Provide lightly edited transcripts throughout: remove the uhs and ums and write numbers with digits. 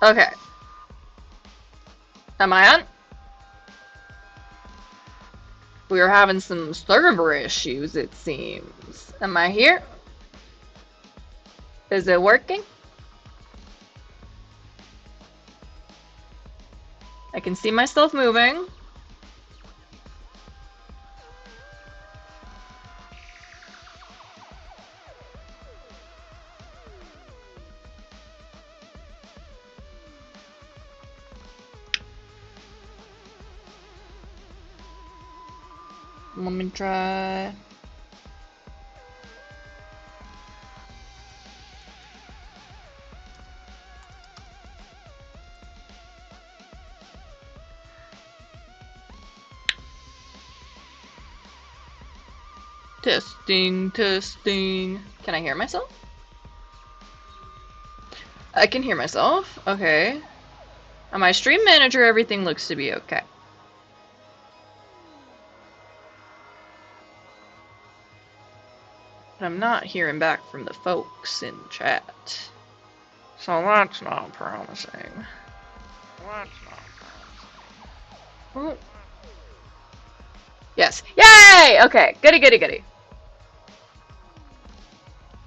Okay. Am I on? We are having some server issues, it seems. Am I here? Is it working? I can see myself moving. Let me try. Testing, testing. Can I hear myself? I can hear myself. Okay. On my stream manager, everything looks to be okay. But I'm not hearing back from the folks in chat. So that's not promising. That's not promising. Yes. Yay! Okay. Goody, goody, goody.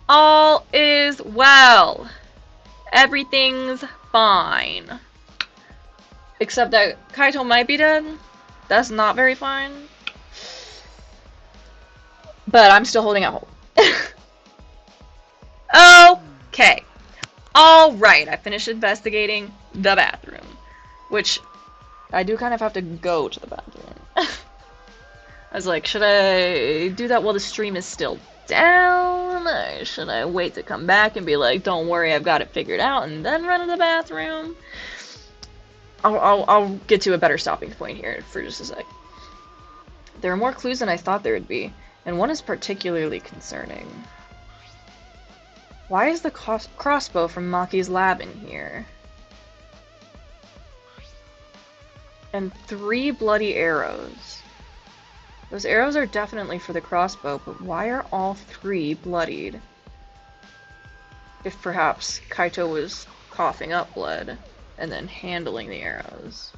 All is well. Everything's fine. Except that Kaito might be dead. That's not very fine. But I'm still holding out hope. Okay. Alright, I finished investigating the bathroom. Which, I do kind of have to go to the bathroom. I was like, should I do that while the stream is still down? Or should I wait to come back and be like, don't worry, I've got it figured out, and then run to the bathroom? I'll get to a better stopping point here for just a sec. There are more clues than I thought there would be, and one is particularly concerning. Why is the crossbow from Maki's lab in here? And 3 bloody arrows. Those arrows are definitely for the crossbow, but why are all 3 bloodied? If perhaps Kaito was coughing up blood and then handling the arrows.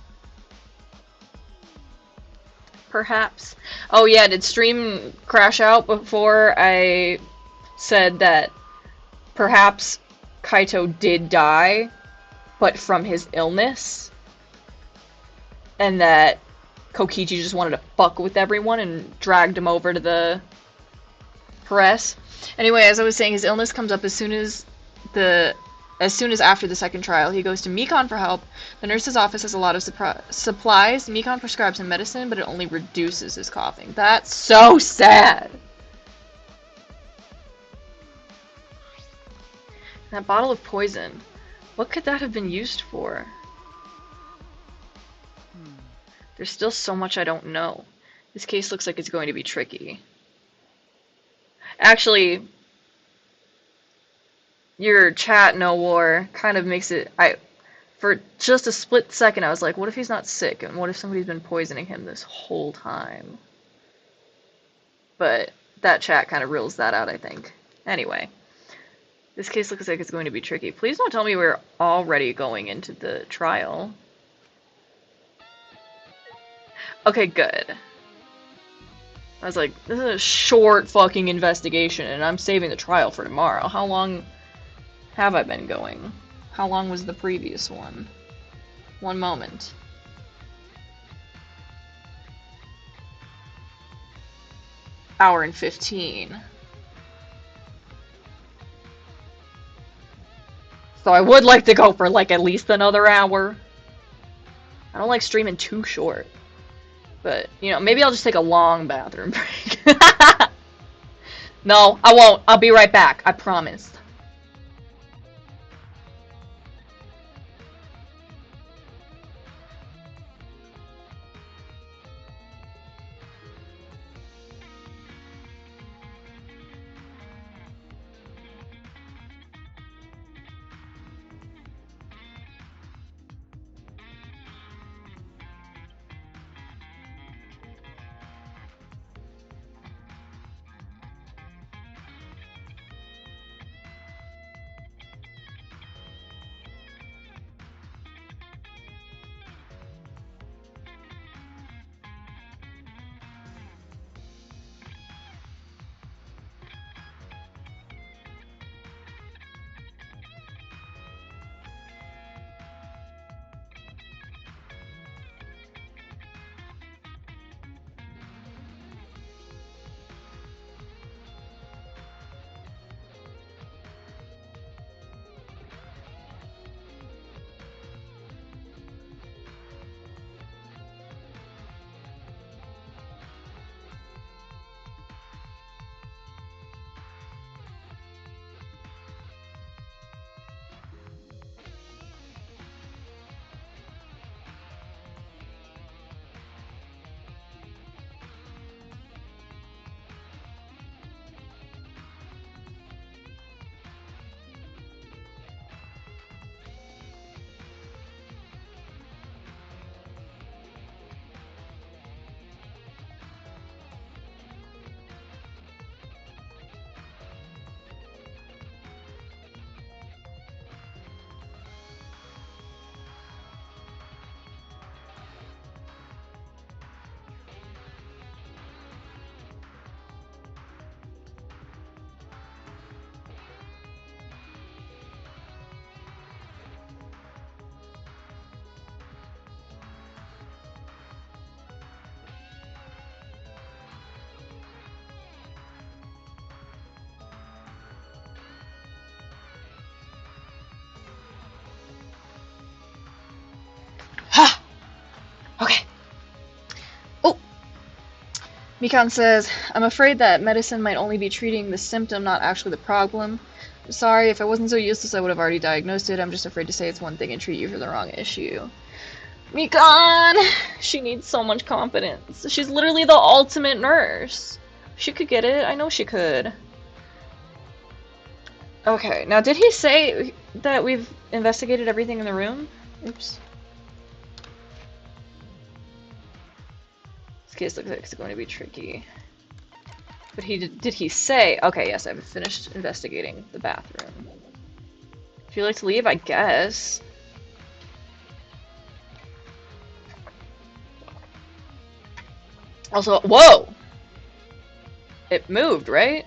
Perhaps. Oh yeah, did stream crash out before I said that perhaps Kaito did die, but from his illness? And that Kokichi just wanted to fuck with everyone and dragged him over to the press. Anyway, as I was saying, his illness comes up as soon as after the second trial. He goes to Mikon for help. The nurse's office has a lot of supplies. Mikon prescribes him medicine, but it only reduces his coughing. That's so sad! That bottle of poison. What could that have been used for? There's still so much I don't know. This case looks like it's going to be tricky. Actually, your chat, No War, kind of makes it... For just a split second, I was like, what if he's not sick? And what if somebody's been poisoning him this whole time? But that chat kind of rules that out, I think. Anyway. This case looks like it's going to be tricky. Please don't tell me we're already going into the trial. Okay, good. I was like, this is a short fucking investigation, and I'm saving the trial for tomorrow. How long have I been going? How long was the previous one? One moment. Hour and 15. So I would like to go for like at least another hour. I don't like streaming too short. But, you know, maybe I'll just take a long bathroom break. No, I won't. I'll be right back. I promise. Mikan says, I'm afraid that medicine might only be treating the symptom, not actually the problem. I'm sorry, if I wasn't so useless I would have already diagnosed it. I'm just afraid to say it's one thing and treat you for the wrong issue. Mikan! She needs so much confidence. She's literally the ultimate nurse. She could get it. I know she could. Okay, now did he say that we've investigated everything in the room? Oops. This case looks like it's going to be tricky. But did he say? Okay, yes, I've finished investigating the bathroom. If you'd like to leave, I guess. Also, whoa! It moved, right?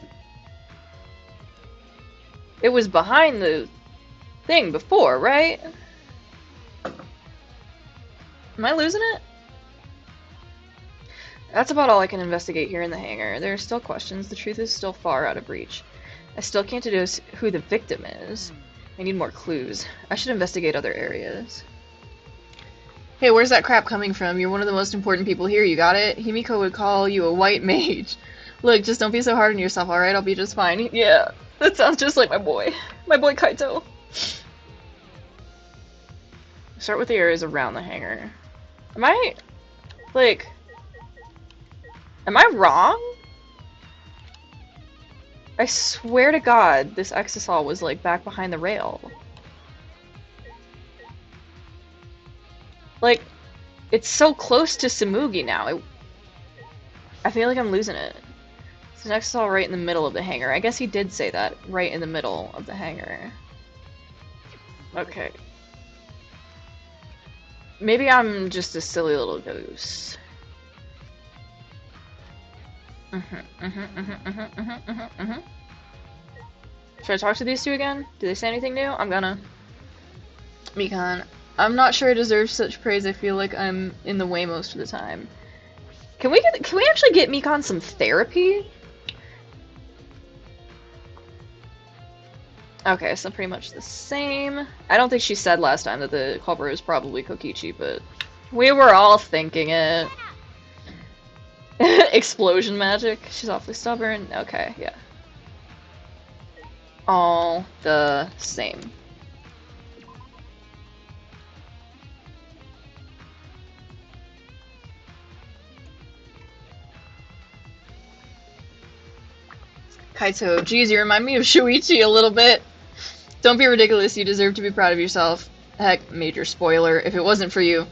It was behind the thing before, right? Am I losing it? That's about all I can investigate here in the hangar. There are still questions. The truth is still far out of reach. I still can't deduce who the victim is. I need more clues. I should investigate other areas. Hey, where's that crap coming from? You're one of the most important people here, you got it? Himiko would call you a white mage. Look, just don't be so hard on yourself, alright? I'll be just fine. Yeah, that sounds just like my boy. My boy Kaito. Start with the areas around the hangar. Am I wrong? I swear to God, this exisal was like back behind the rail. Like, it's so close to Samugi now. I feel like I'm losing it. It's an exisal right in the middle of the hangar. I guess he did say that, right in the middle of the hangar. Okay. Maybe I'm just a silly little goose. Should I talk to these two again? Do they say anything new? I'm gonna. Mikan, I'm not sure I deserve such praise. I feel like I'm in the way most of the time. Can we actually get Mikan some therapy? Okay, so pretty much the same. I don't think she said last time that the culprit was probably Kokichi, but we were all thinking it. Explosion magic. She's awfully stubborn. Okay, yeah. All the same. Kaito, geez, you remind me of Shuichi a little bit. Don't be ridiculous, you deserve to be proud of yourself. Heck, major spoiler, if it wasn't for you,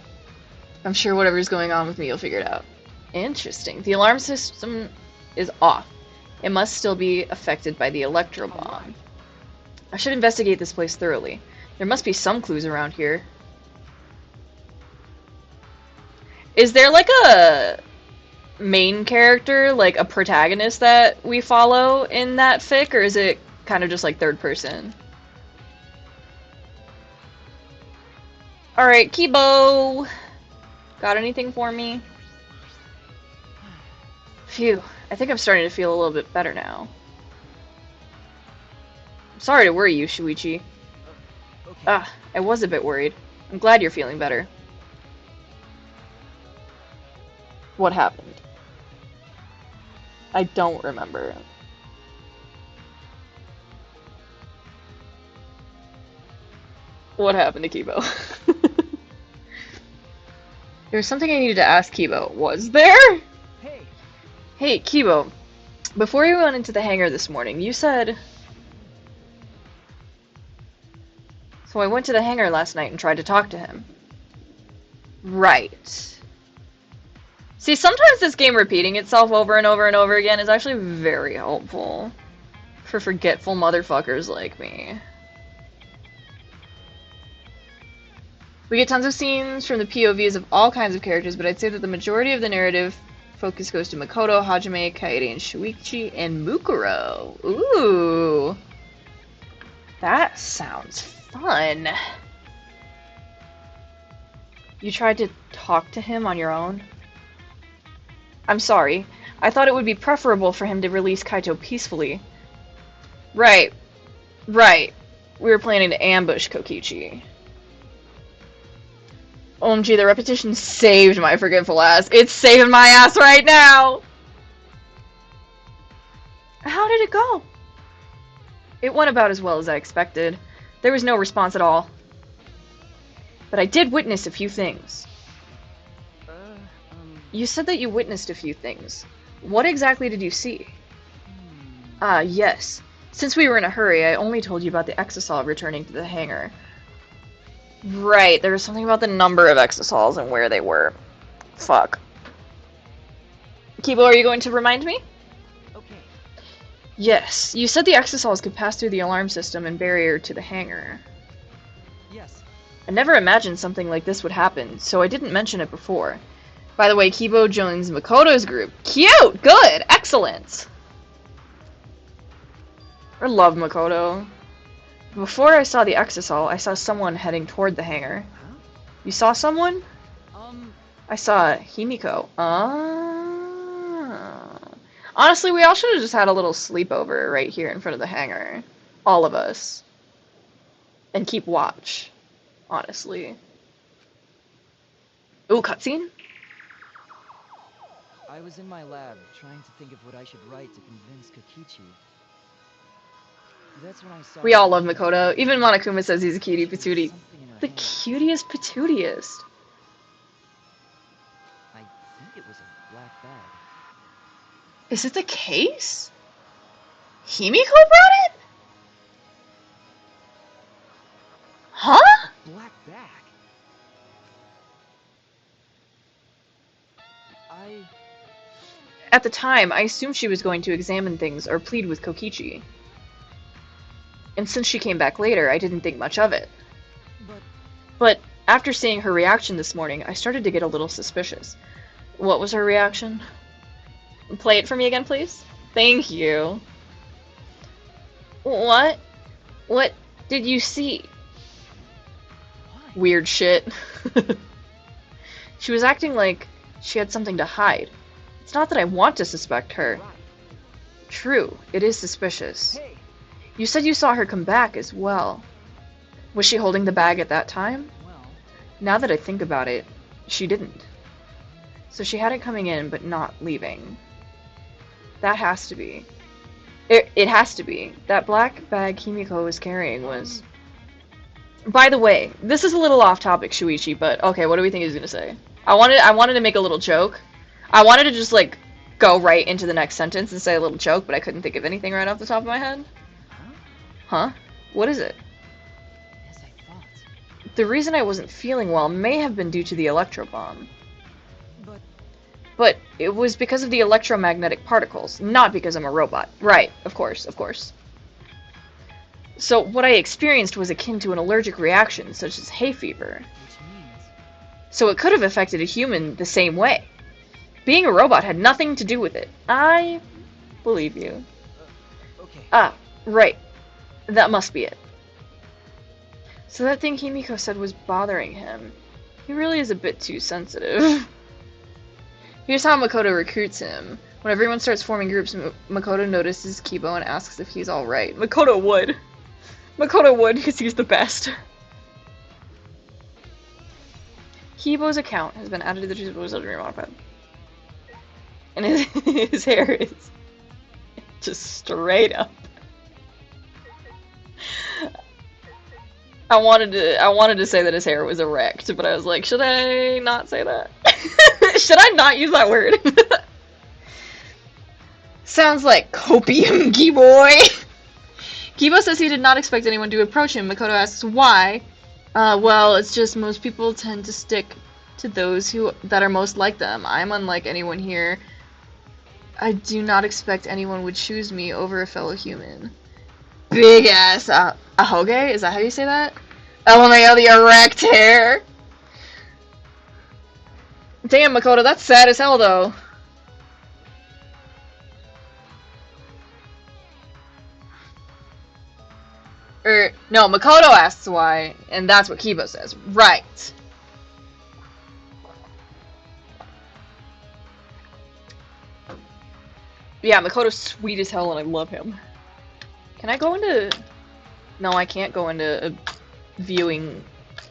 I'm sure whatever's going on with me, you'll figure it out. Interesting. The alarm system is off. It must still be affected by the electro bomb. I should investigate this place thoroughly. There must be some clues around here. Is there like a main character, like a protagonist that we follow in that fic, or is it kind of just like third person? Alright, Kibo! Got anything for me? Phew, I think I'm starting to feel a little bit better now. I'm sorry to worry you, Shuichi. Okay. I was a bit worried. I'm glad you're feeling better. What happened? I don't remember. What happened to Kibo? There was something I needed to ask Kibo. Was there? Hey, Kibo. Before you went into the hangar this morning, you said... So I went to the hangar last night and tried to talk to him. Right. See, sometimes this game repeating itself over and over and over again is actually very helpful for forgetful motherfuckers like me. We get tons of scenes from the POVs of all kinds of characters, but I'd say that the majority of the narrative focus goes to Makoto, Hajime, Kaede, and Shuichi, and Mukuro. Ooh. That sounds fun. You tried to talk to him on your own? I'm sorry. I thought it would be preferable for him to release Kaito peacefully. Right. Right. We were planning to ambush Kokichi. OMG, the repetition saved my forgetful ass. It's saving my ass right now! did it go? It went about as well as I expected. There was no response at all. But I did witness a few things. You said that you witnessed a few things. What exactly did you see? Ah, yes. Since we were in a hurry, I only told you about the exosol returning to the hangar. Right, there was something about the number of exosols and where they were. Fuck. Kibo, are you going to remind me? Okay. Yes, you said the exosols could pass through the alarm system and barrier to the hangar. Yes. I never imagined something like this would happen, so I didn't mention it before. By the way, Kibo joins Makoto's group. Cute! Good! Excellent! I love Makoto. Before I saw the exosol, I saw someone heading toward the hangar. Huh? You saw someone? I saw Himiko. Honestly, we all should have just had a little sleepover right here in front of the hangar. All of us. And keep watch. Honestly. Ooh, cutscene? I was in my lab, trying to think of what I should write to convince Kokichi. That's when I saw... We all love Makoto. Even Monokuma says he's a cutie patootie. Something in her The hand. cutest patootiest. I think it was a black bag. Is it the case? Himiko brought it? Huh? A black bag? At the time, I assumed she was going to examine things or plead with Kokichi. And since she came back later, I didn't think much of it. But after seeing her reaction this morning, I started to get a little suspicious. What was her reaction? Play it for me again, please? Thank you. What? What did you see? Why? Weird shit. She was acting like she had something to hide. It's not that I want to suspect her. Right. True, it is suspicious. Hey! You said you saw her come back as well. Was she holding the bag at that time? Well... Now that I think about it, she didn't. So she had it coming in, but not leaving. That has to be. It has to be. That black bag Himiko was carrying was... By the way, this is a little off topic, Shuichi, but okay, what do we think he's gonna say? I wanted to make a little joke. I wanted to just, like, go right into the next sentence and say a little joke, but I couldn't think of anything right off the top of my head. Huh? What is it? As I thought. The reason I wasn't feeling well may have been due to the electro bomb. But... But it was because of the electromagnetic particles, not because I'm a robot. Right, of course, of course. So what I experienced was akin to an allergic reaction, such as hay fever. Which means... So it could have affected a human the same way. Being a robot had nothing to do with it. I believe you. Okay. Ah, right. That must be it. So that thing Himiko said was bothering him. He really is a bit too sensitive. Here's how Makoto recruits him. When everyone starts forming groups, Makoto notices Kibo and asks if he's alright. Makoto would. Makoto would, because he's the best. Kibo's account has been added to the Chizubo's Dream Modified. And his hair is just straight up. I wanted to say that his hair was erect, but I was like, should I not say that? Should I not use that word? Sounds like copium, Kiboy. Kibo says he did not expect anyone to approach him. Makoto asks why. Well, it's just most people tend to stick to those that are most like them. I'm unlike anyone here. I do not expect anyone would choose me over a fellow human. Big ass ahoge? Is that how you say that? LMAO, the erect hair. Damn, Makoto, that's sad as hell, though. No, Makoto asks why, and that's what Kibo says. Right. Yeah, Makoto's sweet as hell, and I love him. Can I go into... No, I can't go into viewing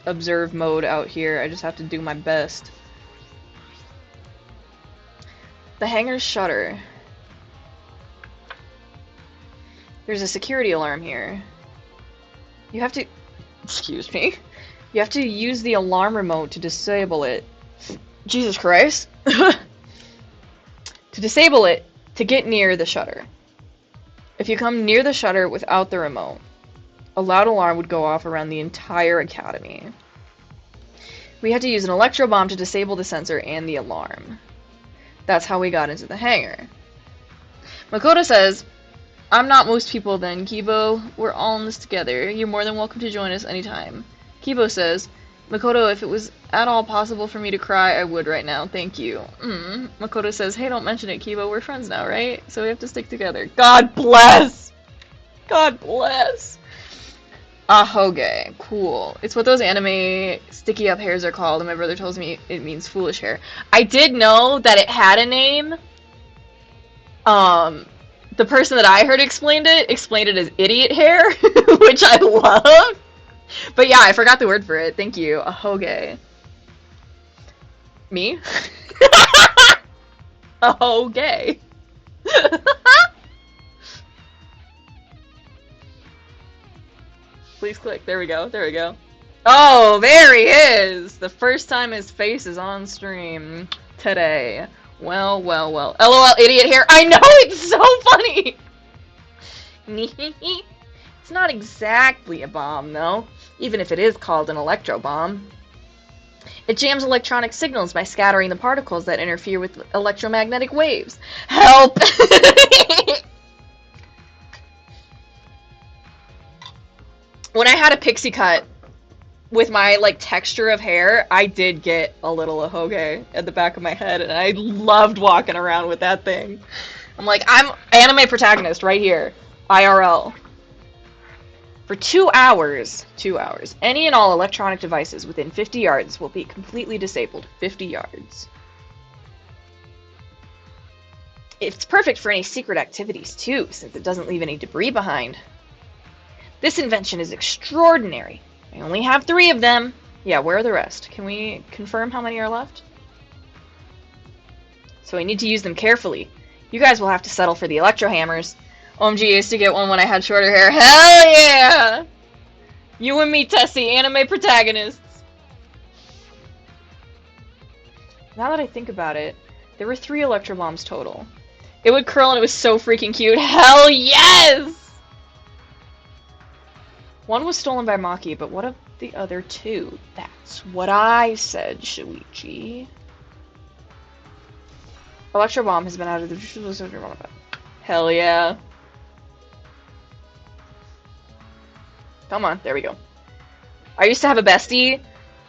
observe mode out here. I just have to do my best. The hangar's shutter. There's a security alarm here. You have to... Excuse me. You have to use the alarm remote to disable it. Jesus Christ. To disable it, to get near the shutter. If you come near the shutter without the remote, a loud alarm would go off around the entire academy. We had to use an electro bomb to disable the sensor and the alarm. That's how we got into the hangar. Makoto says, I'm not most people then, Kibo. We're all in this together. You're more than welcome to join us anytime. Kibo says, Makoto, if it was at all possible for me to cry, I would right now. Thank you. Makoto says, hey, don't mention it, Kibo. We're friends now, right? So we have to stick together. God bless! God bless! Ahoge. Cool. It's what those anime sticky up hairs are called, and my brother tells me it means foolish hair. I did know that it had a name. The person that I heard explained it as idiot hair, which I love. But yeah, I forgot the word for it. Thank you. Ahoge. Me? Ahoge. Please click. There we go. There we go. Oh, there he is! The first time his face is on stream today. Well, well, well. LOL, idiot hair. I know, it's so funny! It's not exactly a bomb, though, even if it is called an electro bomb. It jams electronic signals by scattering the particles that interfere with electromagnetic waves. Help! When I had a pixie cut with my, like, texture of hair, I did get a little ahoge at the back of my head, and I loved walking around with that thing. I'm like, I'm anime protagonist right here. IRL. For 2 hours, any and all electronic devices within 50 yards will be completely disabled. 50 yards. It's perfect for any secret activities, too, since it doesn't leave any debris behind. This invention is extraordinary. I only have 3 of them. Yeah, where are the rest? Can we confirm how many are left? So I need to use them carefully. You guys will have to settle for the electro hammers. OMG, I used to get one when I had shorter hair. Hell yeah! You and me, Tessie, anime protagonists. Now that I think about it, there were 3 electro bombs total. It would curl and it was so freaking cute. Hell yes! One was stolen by Maki, but what of the other 2? That's what I said, Shuichi. Electro bomb has been out of the... Hell yeah. Come on, there we go. I used to have a bestie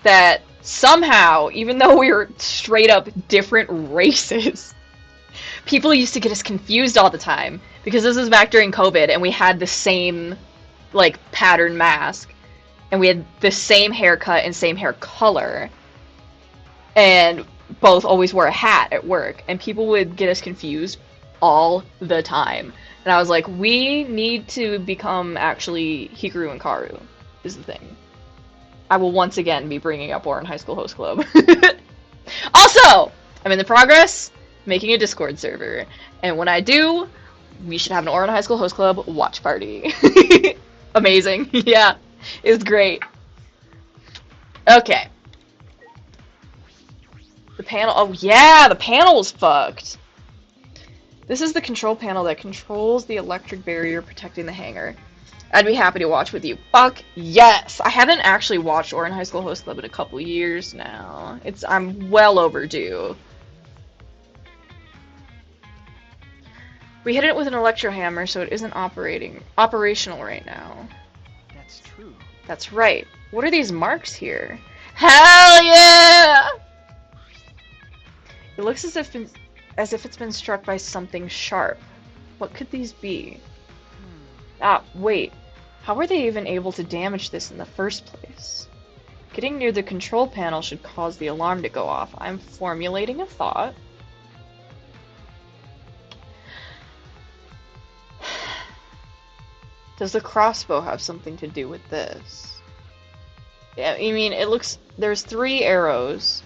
that somehow, even though we were straight up different races, people used to get us confused all the time. Because this was back during COVID, and we had the same, like, pattern mask. And we had the same haircut and same hair color. And both always wore a hat at work. And people would get us confused all the time. And I was like, we need to become actually Hikaru and Karu, is the thing. I will once again be bringing up Orin High School Host Club. Also, I'm in the progress making a Discord server. And when I do, we should have an Orin High School Host Club watch party. Amazing. Yeah, it's great. Okay. The panel. Oh, yeah, the panel was fucked. This is the control panel that controls the electric barrier protecting the hangar. I'd be happy to watch with you. Fuck yes! I haven't actually watched Orin High School Host Club in a couple years now. I'm well overdue. We hit it with an electro hammer, so it isn't operational right now. That's true. That's right. What are these marks here? Hell yeah! It looks as if it's been struck by something sharp. What could these be? Ah, wait. How were they even able to damage this in the first place? Getting near the control panel should cause the alarm to go off. I'm formulating a thought. Does the crossbow have something to do with this? Yeah, I mean, it looks... There's 3 arrows.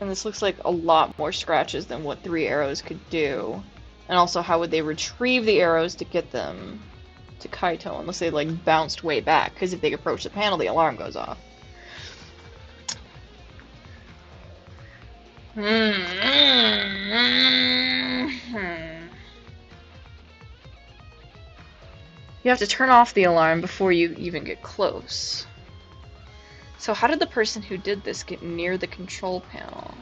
And this looks like a lot more scratches than what 3 arrows could do. And also, how would they retrieve the arrows to get them to Kaito unless they, like, bounced way back? Because if they approach the panel, the alarm goes off. You have to turn off the alarm before you even get close. So how did the person who did this get near the control panel?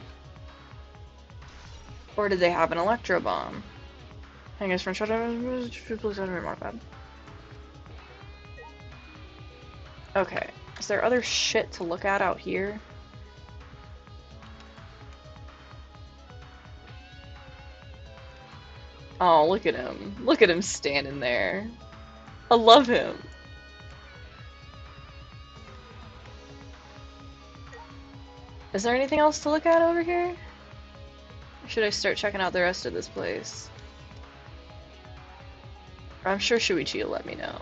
Or did they have an electro bomb? Hangers from modified. Okay. Is there other shit to look at out here? Oh, look at him. Look at him standing there. I love him. Is there anything else to look at over here? Or should I start checking out the rest of this place? I'm sure Shuichi will let me know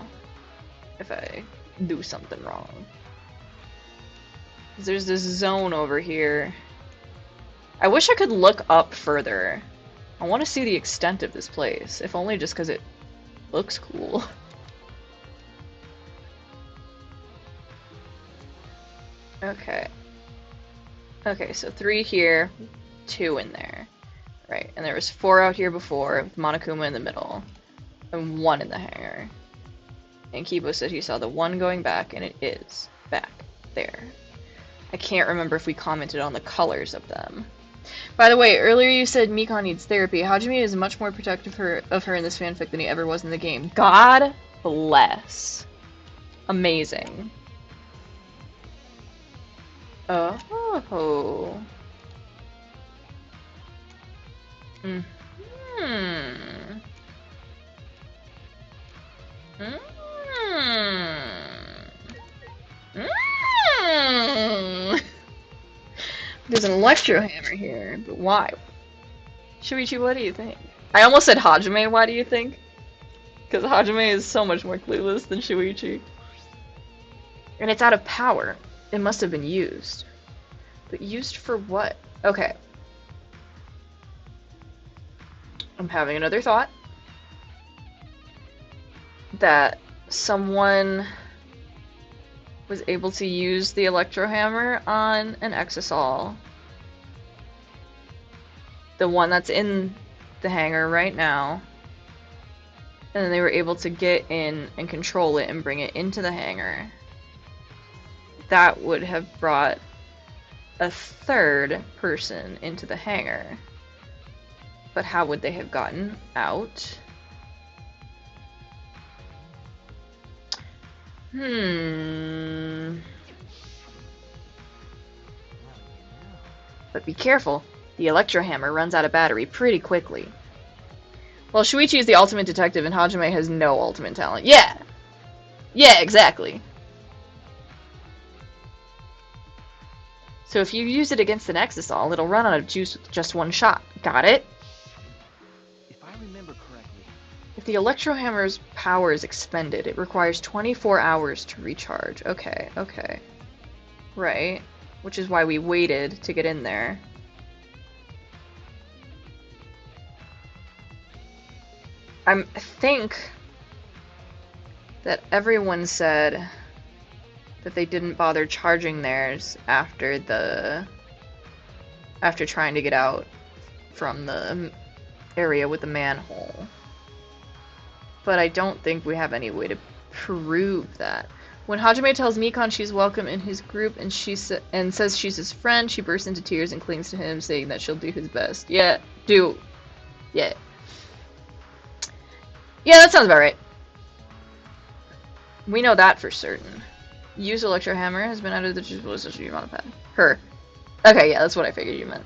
if I do something wrong. There's this zone over here. I wish I could look up further. I want to see the extent of this place, if only just because it looks cool. Okay. Okay, so 3 here, 2 in there. Right, and there was 4 out here before, with Monokuma in the middle, and 1 in the hangar. And Kibo said he saw the 1 going back, and it is back there. I can't remember if we commented on the colors of them. By the way, earlier you said Mikon needs therapy. Hajime is much more protective of her in this fanfic than he ever was in the game. God bless. Amazing. Oh. Mm-hmm. There's an electro hammer here, but why? Shuichi, what do you think? I almost said Hajime, why do you think? Because Hajime is so much more clueless than Shuichi. And it's out of power. It must have been used. But used for what? Okay. I'm having another thought. That someone was able to use the electro hammer on an Exisal. The one that's in the hangar right now. And then they were able to get in and control it and bring it into the hangar. That would have brought a 3rd person into the hangar. But how would they have gotten out? But be careful. The electro hammer runs out of battery pretty quickly. Well, Shuichi is the ultimate detective and Hajime has no ultimate talent. Yeah! Yeah, exactly. So if you use it against an Exisal, it'll run out of juice with just 1 shot. Got it? If I remember correctly, if the electro hammer's power is expended, it requires 24 hours to recharge. Okay, okay. Right. Which is why we waited to get in there. I think that everyone said that they didn't bother charging theirs after trying to get out from the area with the manhole. But I don't think we have any way to prove that. When Hajime tells Mikon she's welcome in his group and says she's his friend, she bursts into tears and clings to him, saying that she'll do his best. Yeah, do. Yeah. Yeah, that sounds about right. We know that for certain. Use electro hammer has been added to the juice modified. Her. Okay, yeah, that's what I figured you meant.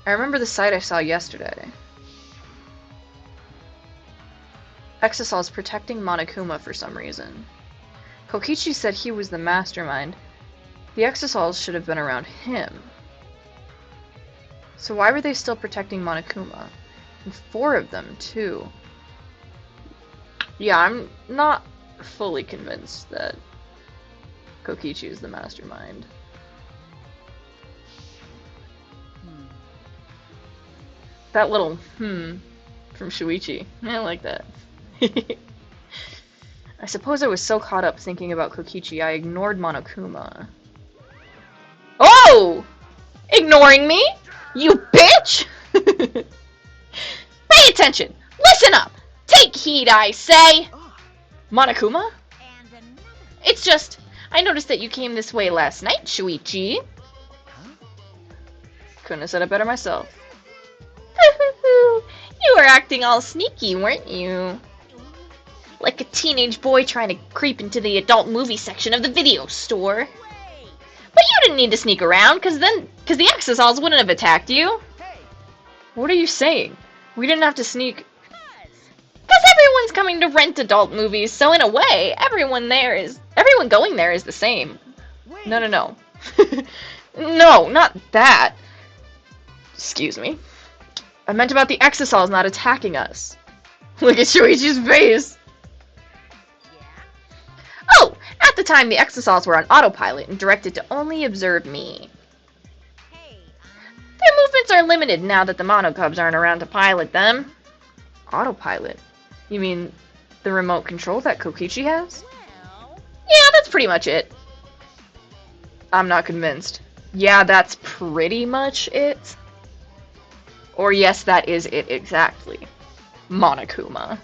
I remember the sight I saw yesterday. Exisal is protecting Monokuma for some reason. Kokichi said he was the mastermind. The Exisals should have been around him. So why were they still protecting Monokuma? And 4 of them, too. Yeah, I'm not fully convinced that Kokichi is the mastermind. That little from Shuichi. I like that. I suppose I was so caught up thinking about Kokichi, I ignored Monokuma. Oh! Ignoring me? You bitch! Pay attention! Listen up! Take heed, I say! Monokuma? It's just, I noticed that you came this way last night, Shuichi. Couldn't have said it better myself. You were acting all sneaky, weren't you? Like a teenage boy trying to creep into the adult movie section of the video store. But you didn't need to sneak around, because the Exosols wouldn't have attacked you. What are you saying? We didn't have to sneak. Because everyone's coming to rent adult movies, so in a way, everyone going there is the same. No. No, not that. Excuse me. I meant about the Exosols not attacking us. Look at Shuichi's face. Oh, at the time the Exosols were on autopilot and directed to only observe me. Their movements are limited now that the Monocubs aren't around to pilot them. Autopilot? You mean the remote control that Kokichi has? Yeah, that's pretty much it. I'm not convinced. Yeah, that's pretty much it. Or yes, that is it exactly. Monokuma.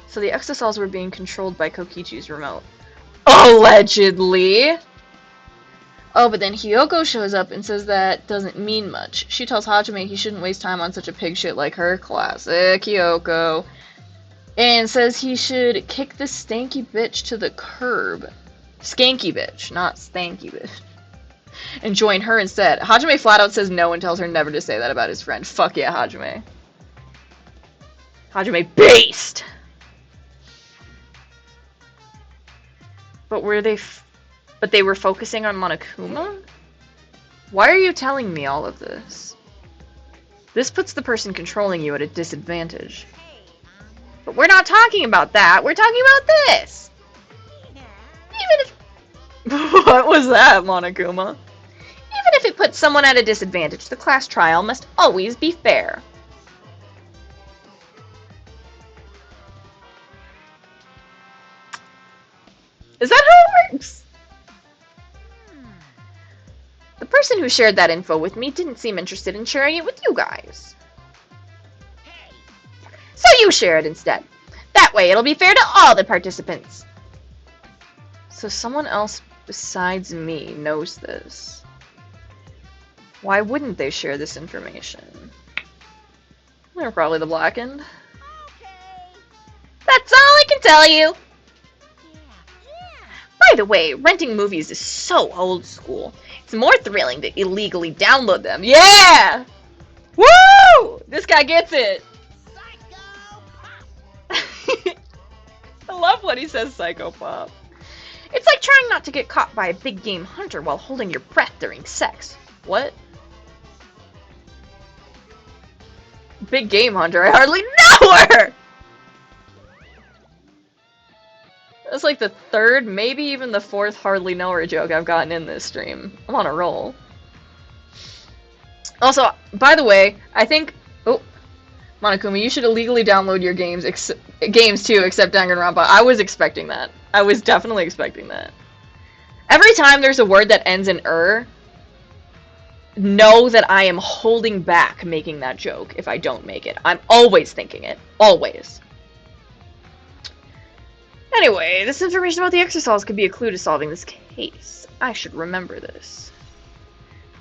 So the Exosols were being controlled by Kokichi's remote. Allegedly! Oh, but then Hyoko shows up and says that doesn't mean much. She tells Hajime he shouldn't waste time on such a pig shit like her. Classic Hyoko. And says he should kick this stanky bitch to the curb. Skanky bitch, not stanky bitch. And join her instead. Hajime flat out says no and tells her never to say that about his friend. Fuck yeah, Hajime. Hajime based! But they were focusing on Monokuma? Why are you telling me all of this? This puts the person controlling you at a disadvantage. But we're not talking about that. We're talking about this. Even if... What was that, Monokuma? Even if it puts someone at a disadvantage, the class trial must always be fair. Is that how it works? The person who shared that info with me didn't seem interested in sharing it with you guys. So you share it instead. That way it'll be fair to all the participants. So someone else besides me knows this. Why wouldn't they share this information? They're probably the Blackened. That's all I can tell you. By the way, renting movies is so old school. It's more thrilling to illegally download them. Yeah! Woo! This guy gets it. I love when he says psychopop. It's like trying not to get caught by a big game hunter while holding your breath during sex. What? Big game hunter? I hardly know her! That's like the third, maybe even the fourth hardly know her joke I've gotten in this stream. I'm on a roll. Also, by the way, I think... Oh, Monokuma, you should illegally download your games too, except Danganronpa. I was expecting that. I was definitely expecting that. Every time there's a word that ends in know that I am holding back making that joke if I don't make it. I'm always thinking it. Always. Anyway, this information about the Exosols could be a clue to solving this case. I should remember this.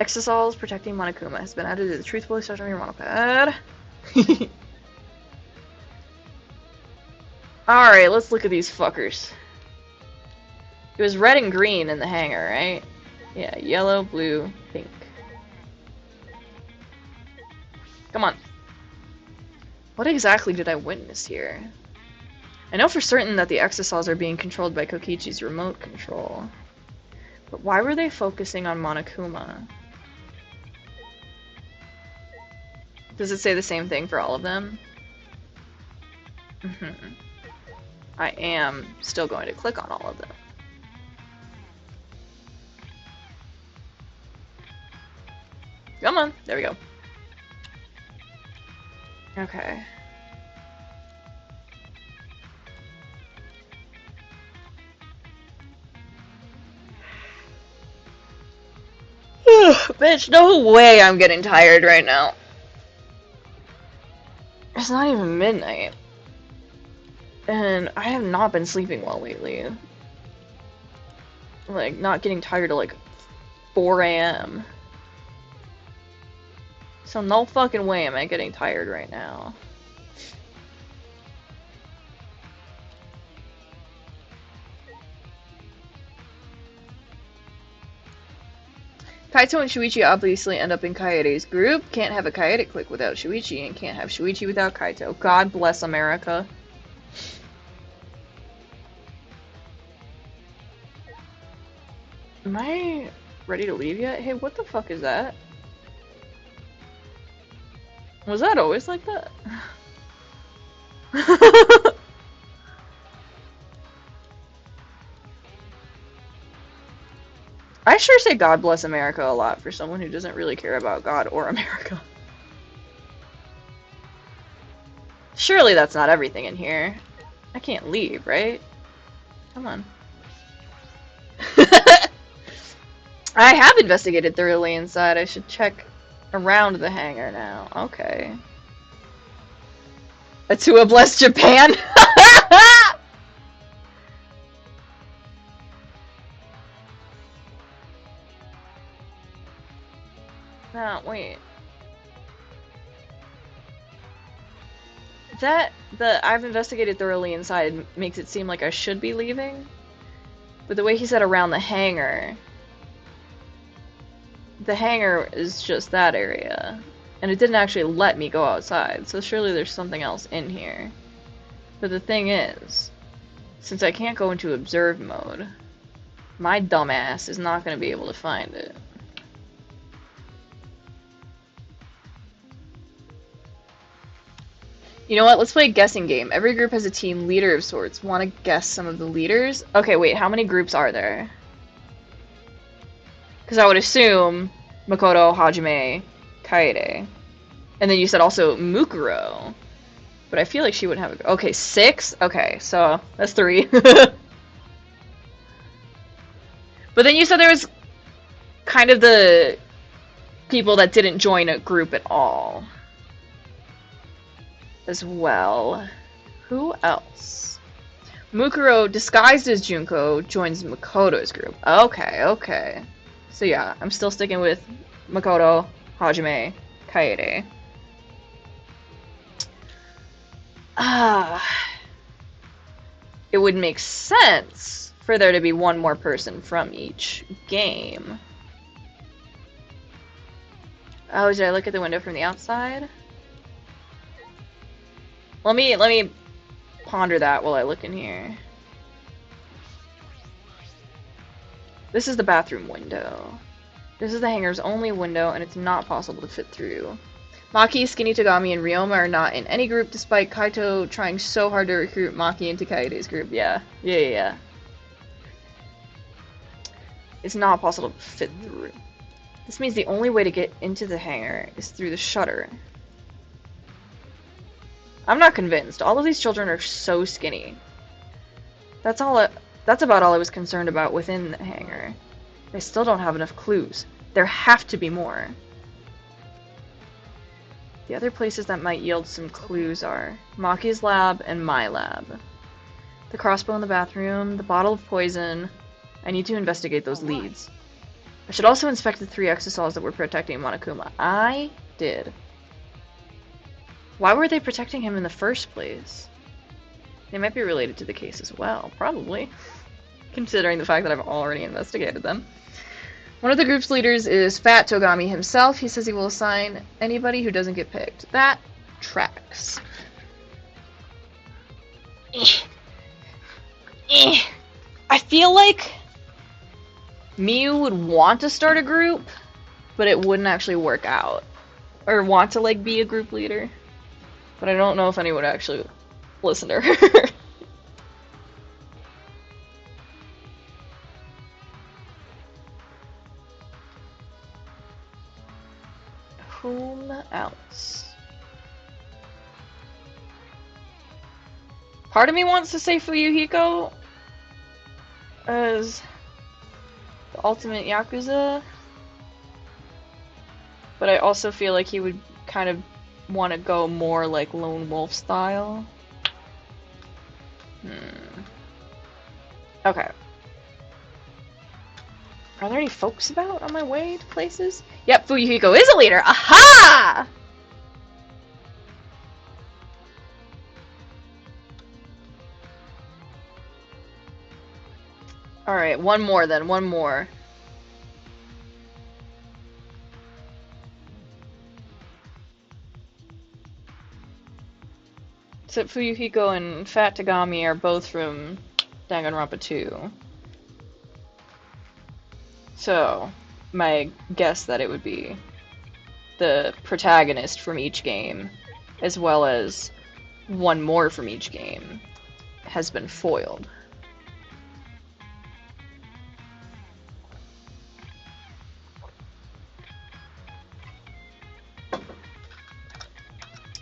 Exosols protecting Monokuma has been added to the truthfully section of your monopad. Alright, let's look at these fuckers. It was red and green in the hangar, right? Yeah, yellow, blue, pink. Come on. What exactly did I witness here? I know for certain that the Exosols are being controlled by Kokichi's remote control. But why were they focusing on Monokuma? Does it say the same thing for all of them? I am still going to click on all of them. Come on. There we go. Okay. Bitch, no way I'm getting tired right now. It's not even midnight. And I have not been sleeping well lately. Like, not getting tired till like 4 a.m. So no fucking way am I getting tired right now. Kaito and Shuichi obviously end up in Kaede's group. Can't have a Kaede clique without Shuichi, and can't have Shuichi without Kaito. God bless America. Am I ready to leave yet? Hey, what the fuck is that? Was that always like that? I sure say God bless America a lot for someone who doesn't really care about God or America. Surely that's not everything in here. I can't leave, right? Come on. I have investigated thoroughly inside. I should check around the hangar now. Okay. Atua bless Japan? No, wait. I've investigated thoroughly inside makes it seem like I should be leaving. But the way he said around the hangar is just that area. And it didn't actually let me go outside, so surely there's something else in here. But the thing is, since I can't go into observe mode, my dumbass is not going to be able to find it. You know what? Let's play a guessing game. Every group has a team leader of sorts. Want to guess some of the leaders? Okay, wait. How many groups are there? Because I would assume Makoto, Hajime, Kaede. And then you said also Mukuro. But I feel like she wouldn't have a... Okay, 6? Okay, so that's 3. But then you said there was kind of the people that didn't join a group at all. As well. Who else? Mukuro, disguised as Junko, joins Makoto's group. Okay, okay. So yeah, I'm still sticking with Makoto, Hajime, Kaede. It would make sense for there to be one more person from each game. Oh, did I look at the window from the outside? Let me ponder that while I look in here. This is the bathroom window. This is the hangar's only window, and it's not possible to fit through. Maki, Skinny Tagami, and Ryoma are not in any group, despite Kaito trying so hard to recruit Maki into Kaede's group. Yeah. It's not possible to fit through. This means the only way to get into the hangar is through the shutter. I'm not convinced. All of these children are so skinny. That's about all I was concerned about within the hangar. I still don't have enough clues. There have to be more. The other places that might yield some clues are Maki's lab and my lab. The crossbow in the bathroom, the bottle of poison. I need to investigate those leads. I should also inspect the 3 exosols that were protecting Monokuma. I did. Why were they protecting him in the first place? They might be related to the case as well, probably. Considering the fact that I've already investigated them. One of the group's leaders is Fat Togami himself. He says he will assign anybody who doesn't get picked. That tracks. I feel like Miu would want to start a group, but it wouldn't actually work out. Or want to, like, be a group leader. But I don't know if anyone would actually listen to her. Part of me wants to say Fuyuhiko as the ultimate Yakuza, but I also feel like he would kind of want to go more like Lone Wolf style. Okay. Are there any folks about on my way to places? Yep, Fuyuhiko is a leader! Aha! Alright, one more then, one more. Except Fuyuhiko and Fat Tagami are both from Danganronpa 2. So, my guess that it would be the protagonist from each game, as well as one more from each game, has been foiled.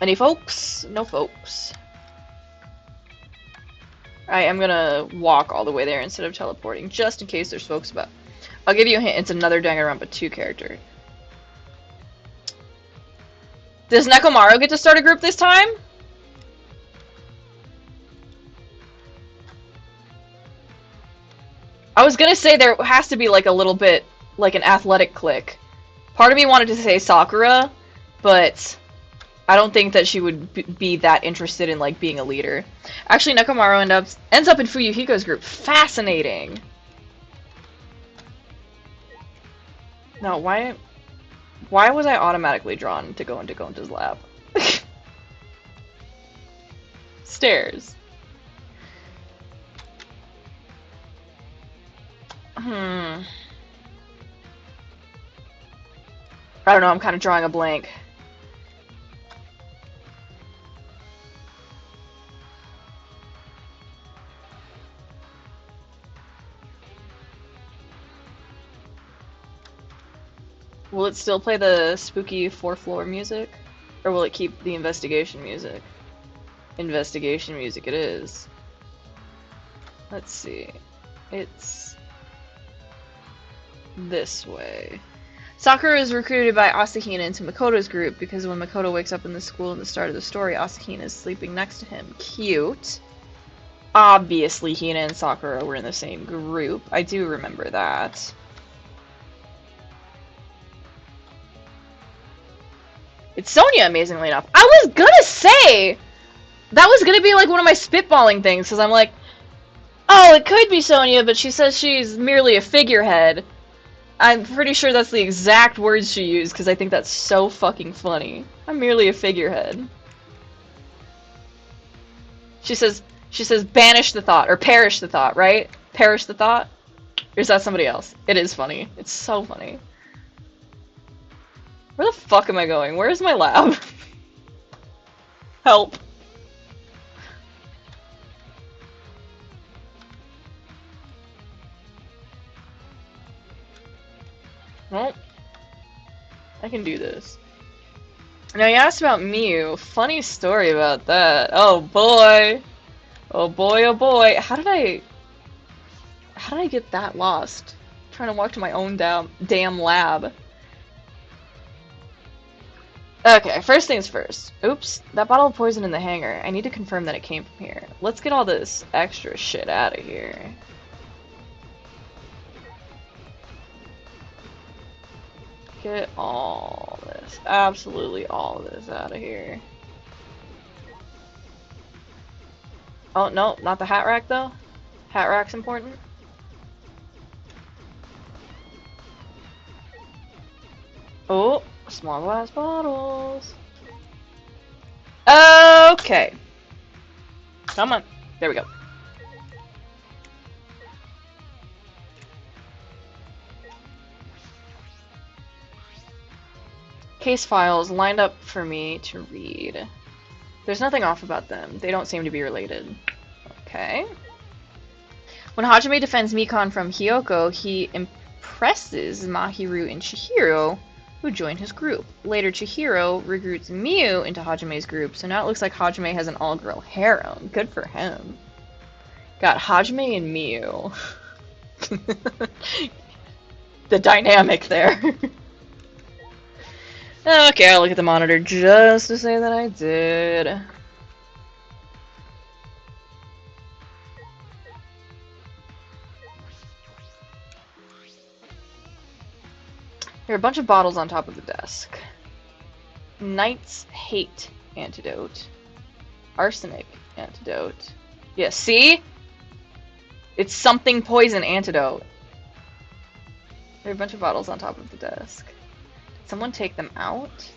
Any folks? No folks. I am gonna walk all the way there instead of teleporting, just in case there's folks about. I'll give you a hint, it's another Danganronpa 2 character. Does Nekomaru get to start a group this time? I was gonna say there has to be like a little bit, like an athletic clique. Part of me wanted to say Sakura, but I don't think that she would be that interested in like being a leader. Actually, Nekomaru ends up in Fuyuhiko's group. Fascinating! No, why was I automatically drawn to go into Gonta's lab? Stairs. I don't know, I'm kind of drawing a blank. Will it still play the spooky 4th floor music? Or will it keep the investigation music? Investigation music it is. Let's see. It's this way. Sakura is recruited by Asahina into Makoto's group because when Makoto wakes up in the school at the start of the story, Asahina is sleeping next to him. Cute. Obviously, Hina and Sakura were in the same group. I do remember that. It's Sonia, amazingly enough. I was gonna say! That was gonna be like one of my spitballing things, because I'm like, oh, it could be Sonia, but she says she's merely a figurehead. I'm pretty sure that's the exact words she used, because I think that's so fucking funny. I'm merely a figurehead. She says, banish the thought, or perish the thought, right? Perish the thought? Or is that somebody else? It is funny. It's so funny. Where the fuck am I going? Where is my lab? Help. Well, I can do this. Now you asked about Miu. Funny story about that. Oh boy. Oh boy, oh boy. How did I get that lost? I'm trying to walk to my own damn lab. Okay, first things first. Oops, that bottle of poison in the hangar. I need to confirm that it came from here. Let's get all this extra shit out of here. Get all this, absolutely all of this out of here. Oh, no, not the hat rack though. Hat rack's important. Oh, small glass bottles. Okay. Come on. There we go. Case files lined up for me to read. There's nothing off about them. They don't seem to be related. Okay. When Hajime defends Mikon from Hyoko, he impresses Mahiru and Chihiro who join his group. Later, Chihiro recruits Miu into Hajime's group, so now it looks like Hajime has an all-girl harem. Good for him. Got Hajime and Miu. The dynamic there. Okay, I'll look at the monitor just to say that I did. There are a bunch of bottles on top of the desk. Knight's Hate antidote. Arsenic antidote. Yeah, see? It's something poison antidote. There are a bunch of bottles on top of the desk. Did someone take them out?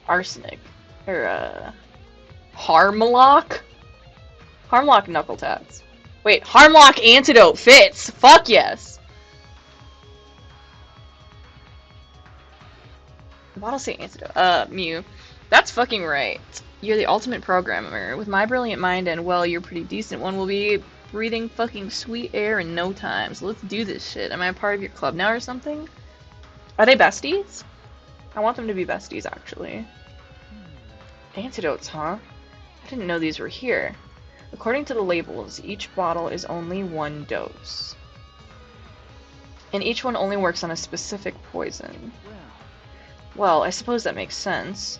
Arsenic. Or, Harmlock? Harmlock knuckle tats. Wait, Harmlock antidote fits! Fuck yes! Bottle say antidote. Mew. That's fucking right. You're the ultimate programmer. With my brilliant mind and, well, you're pretty decent one, we'll be breathing fucking sweet air in no time. So let's do this shit. Am I a part of your club now or something? Are they besties? I want them to be besties, actually. Antidotes, huh? I didn't know these were here. According to the labels, each bottle is only 1 dose. And each one only works on a specific poison. Well, I suppose that makes sense.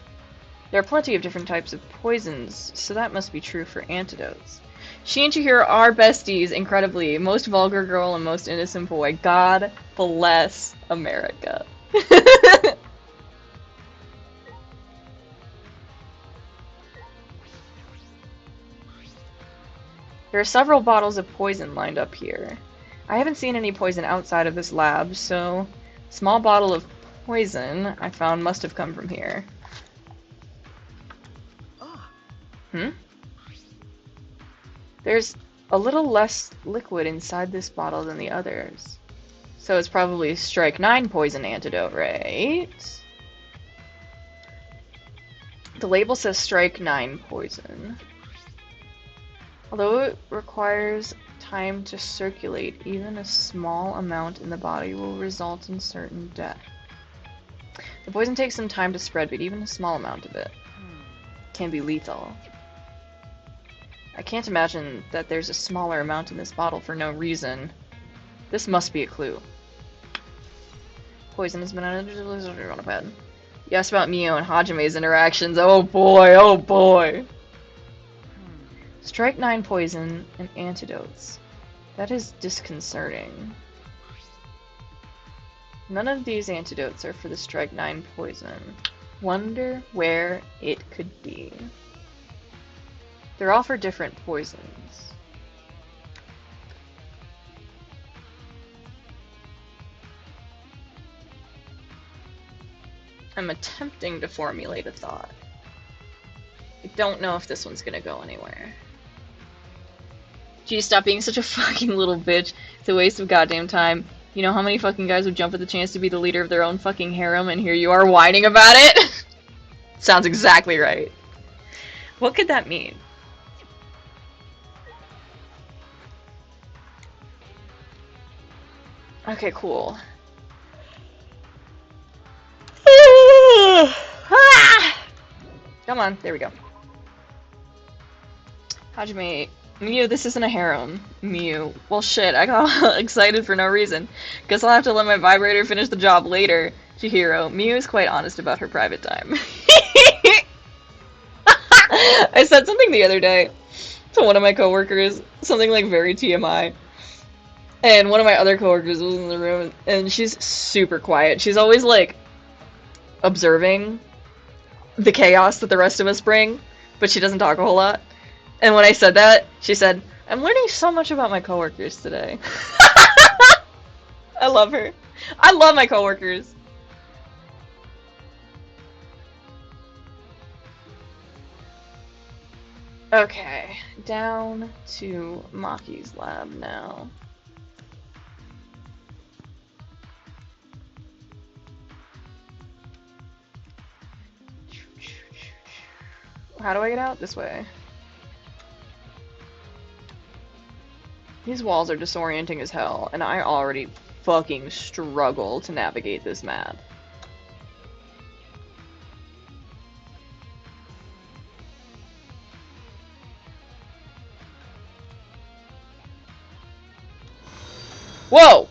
There are plenty of different types of poisons, so that must be true for antidotes. She and Chihiro are besties, incredibly. Most vulgar girl and most innocent boy. God bless America. There are several bottles of poison lined up here. I haven't seen any poison outside of this lab, so small bottle of poison I found must have come from here. There's a little less liquid inside this bottle than the others. So it's probably Strike 9 poison antidote, right? The label says Strike 9 poison. Although it requires time to circulate, even a small amount in the body will result in certain death. The poison takes some time to spread, but even a small amount of it can be lethal. I can't imagine that there's a smaller amount in this bottle for no reason. This must be a clue. Poison has been on a pad. You asked about Mio and Hajime's interactions. Oh boy, oh boy. Strike 9 poison and antidotes. That is disconcerting. None of these antidotes are for the Strike 9 poison. Wonder where it could be. They're all for different poisons. I'm attempting to formulate a thought. I don't know if this one's gonna go anywhere. Gee, stop being such a fucking little bitch. It's a waste of goddamn time. You know how many fucking guys would jump at the chance to be the leader of their own fucking harem, and here you are whining about it? Sounds exactly right. What could that mean? Okay, cool. Come on, there we go. Hajime, Miu, this isn't a harem. Miu, well shit, I got excited for no reason. Guess I'll have to let my vibrator finish the job later. Chihiro, Miu is quite honest about her private time. I said something the other day to one of my coworkers, something like very TMI. And one of my other coworkers was in the room, and she's super quiet. She's always like observing the chaos that the rest of us bring, but she doesn't talk a whole lot. And when I said that, she said, "I'm learning so much about my coworkers today." I love her. I love my coworkers. Okay, down to Maki's lab now. How do I get out? This way. These walls are disorienting as hell, and I already fucking struggle to navigate this map. Whoa!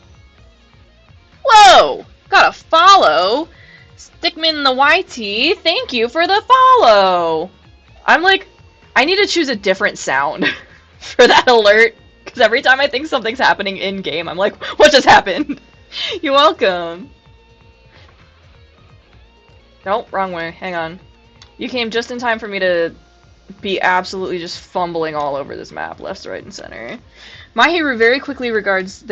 Whoa! Gotta follow! Stickman the YT, thank you for the follow! I'm like, I need to choose a different sound for that alert, because every time I think something's happening in-game, I'm like, what just happened? You're welcome. Nope, wrong way. Hang on. You came just in time for me to be absolutely just fumbling all over this map, left, right, and center. Mahiru very quickly regrets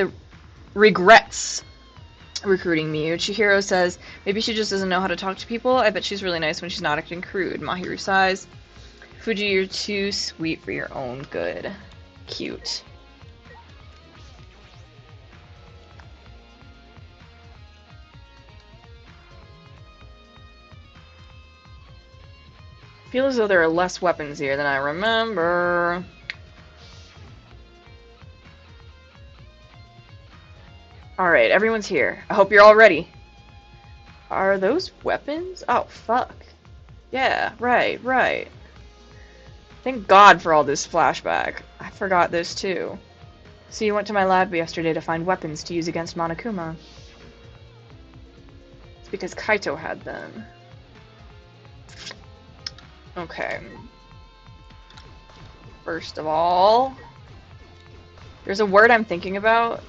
recruiting me. Chihiro says, maybe she just doesn't know how to talk to people. I bet she's really nice when she's not acting crude. Mahiru sighs. Fuji, you're too sweet for your own good. Cute. I feel as though there are less weapons here than I remember. Alright, everyone's here. I hope you're all ready. Are those weapons? Oh, fuck. Yeah, right. Thank God for all this flashback. I forgot this too. So you went to my lab yesterday to find weapons to use against Monokuma. It's because Kaito had them. Okay. First of all, there's a word I'm thinking about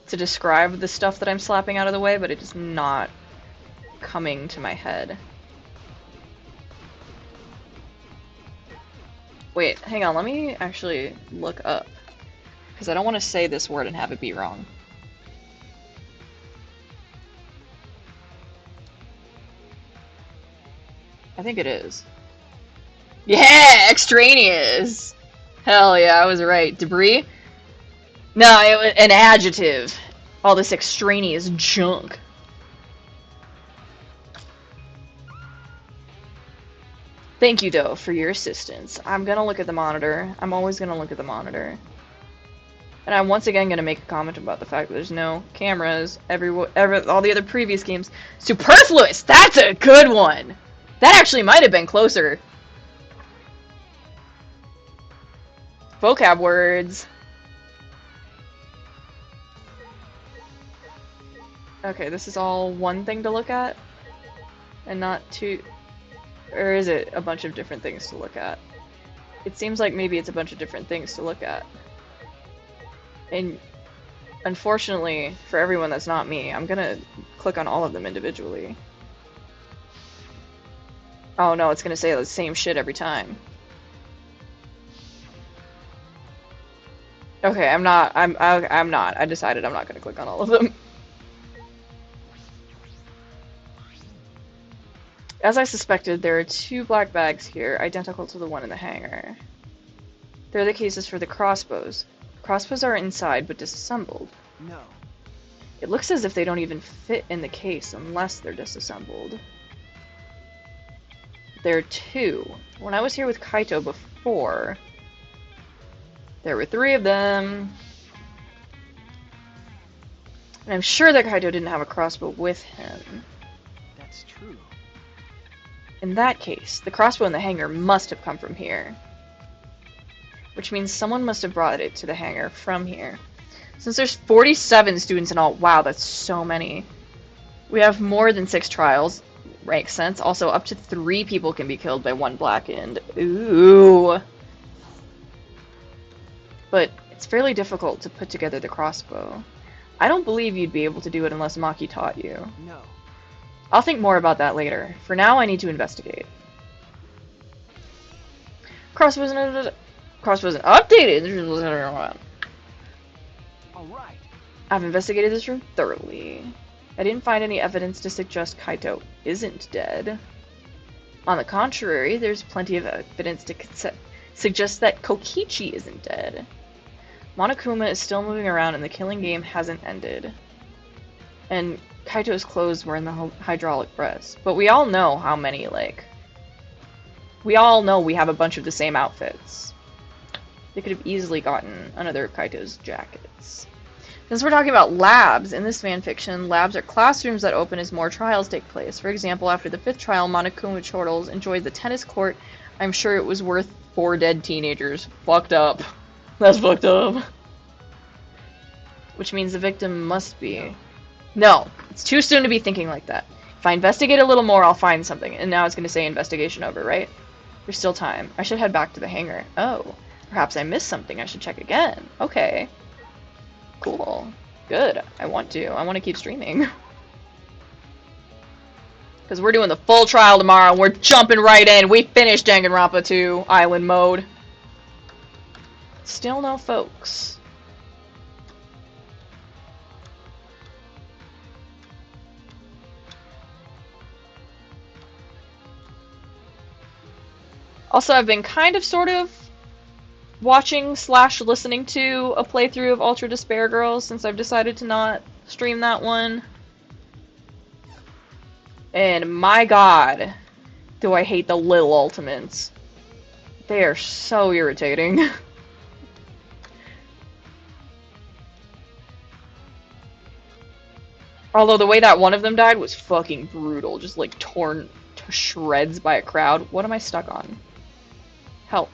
to describe the stuff that I'm slapping out of the way, but it is not coming to my head. Wait, hang on, let me actually look up. Because I don't want to say this word and have it be wrong. I think it is. Yeah, extraneous! Hell yeah, I was right. Debris? No, it was an adjective. All this extraneous junk. Thank you, though, for your assistance. I'm gonna look at the monitor. I'm always gonna look at the monitor. And I'm once again gonna make a comment about the fact that there's no cameras. All the other previous games. Superfluous! That's a good one! That actually might have been closer. Vocab words. Okay, this is all one thing to look at? And not two... Or is it a bunch of different things to look at? It seems like maybe it's a bunch of different things to look at. And unfortunately, for everyone that's not me, I'm gonna click on all of them individually. Oh no, it's gonna say the same shit every time. Okay, I'm not. I decided I'm not gonna click on all of them. As I suspected, there are 2 black bags here, identical to the one in the hangar. They're the cases for the crossbows. Crossbows are inside, but disassembled. No. It looks as if they don't even fit in the case unless they're disassembled. There are 2. When I was here with Kaito before, there were 3 of them. And I'm sure that Kaito didn't have a crossbow with him. That's true. In that case, the crossbow in the hangar must have come from here. Which means someone must have brought it to the hangar from here. Since there's 47 students in all, wow, that's so many. We have more than 6 trials, makes sense. Also, up to 3 people can be killed by 1 blackened. Ooh. But it's fairly difficult to put together the crossbow. I don't believe you'd be able to do it unless Maki taught you. No. I'll think more about that later. For now, I need to investigate. Crossbow's updated! Alright. I've investigated this room thoroughly. I didn't find any evidence to suggest Kaito isn't dead. On the contrary, there's plenty of evidence to suggest that Kokichi isn't dead. Monokuma is still moving around and the killing game hasn't ended. And Kaito's clothes were in the hydraulic press. But we all know how many, we all know we have a bunch of the same outfits. They could have easily gotten another of Kaito's jackets. Since we're talking about labs, in this fanfiction, labs are classrooms that open as more trials take place. For example, after the 5th trial, Monokuma Chortles enjoyed the tennis court. I'm sure it was worth 4 dead teenagers. Fucked up. That's fucked up. Which means the victim must be... No, it's too soon to be thinking like that. If I investigate a little more, I'll find something. And now it's going to say investigation over, right? There's still time. I should head back to the hangar. Oh, perhaps I missed something. I should check again. Okay. Cool. Good. I want to keep streaming. Because we're doing the full trial tomorrow, and we're jumping right in. We finished Danganronpa 2 Island Mode. Still no folks. Also, I've been kind of, sort of, watching / listening to a playthrough of Ultra Despair Girls since I've decided to not stream that one. And my god, do I hate the little ultimates. They are so irritating. Although the way that one of them died was fucking brutal, just like torn to shreds by a crowd. What am I stuck on? Help.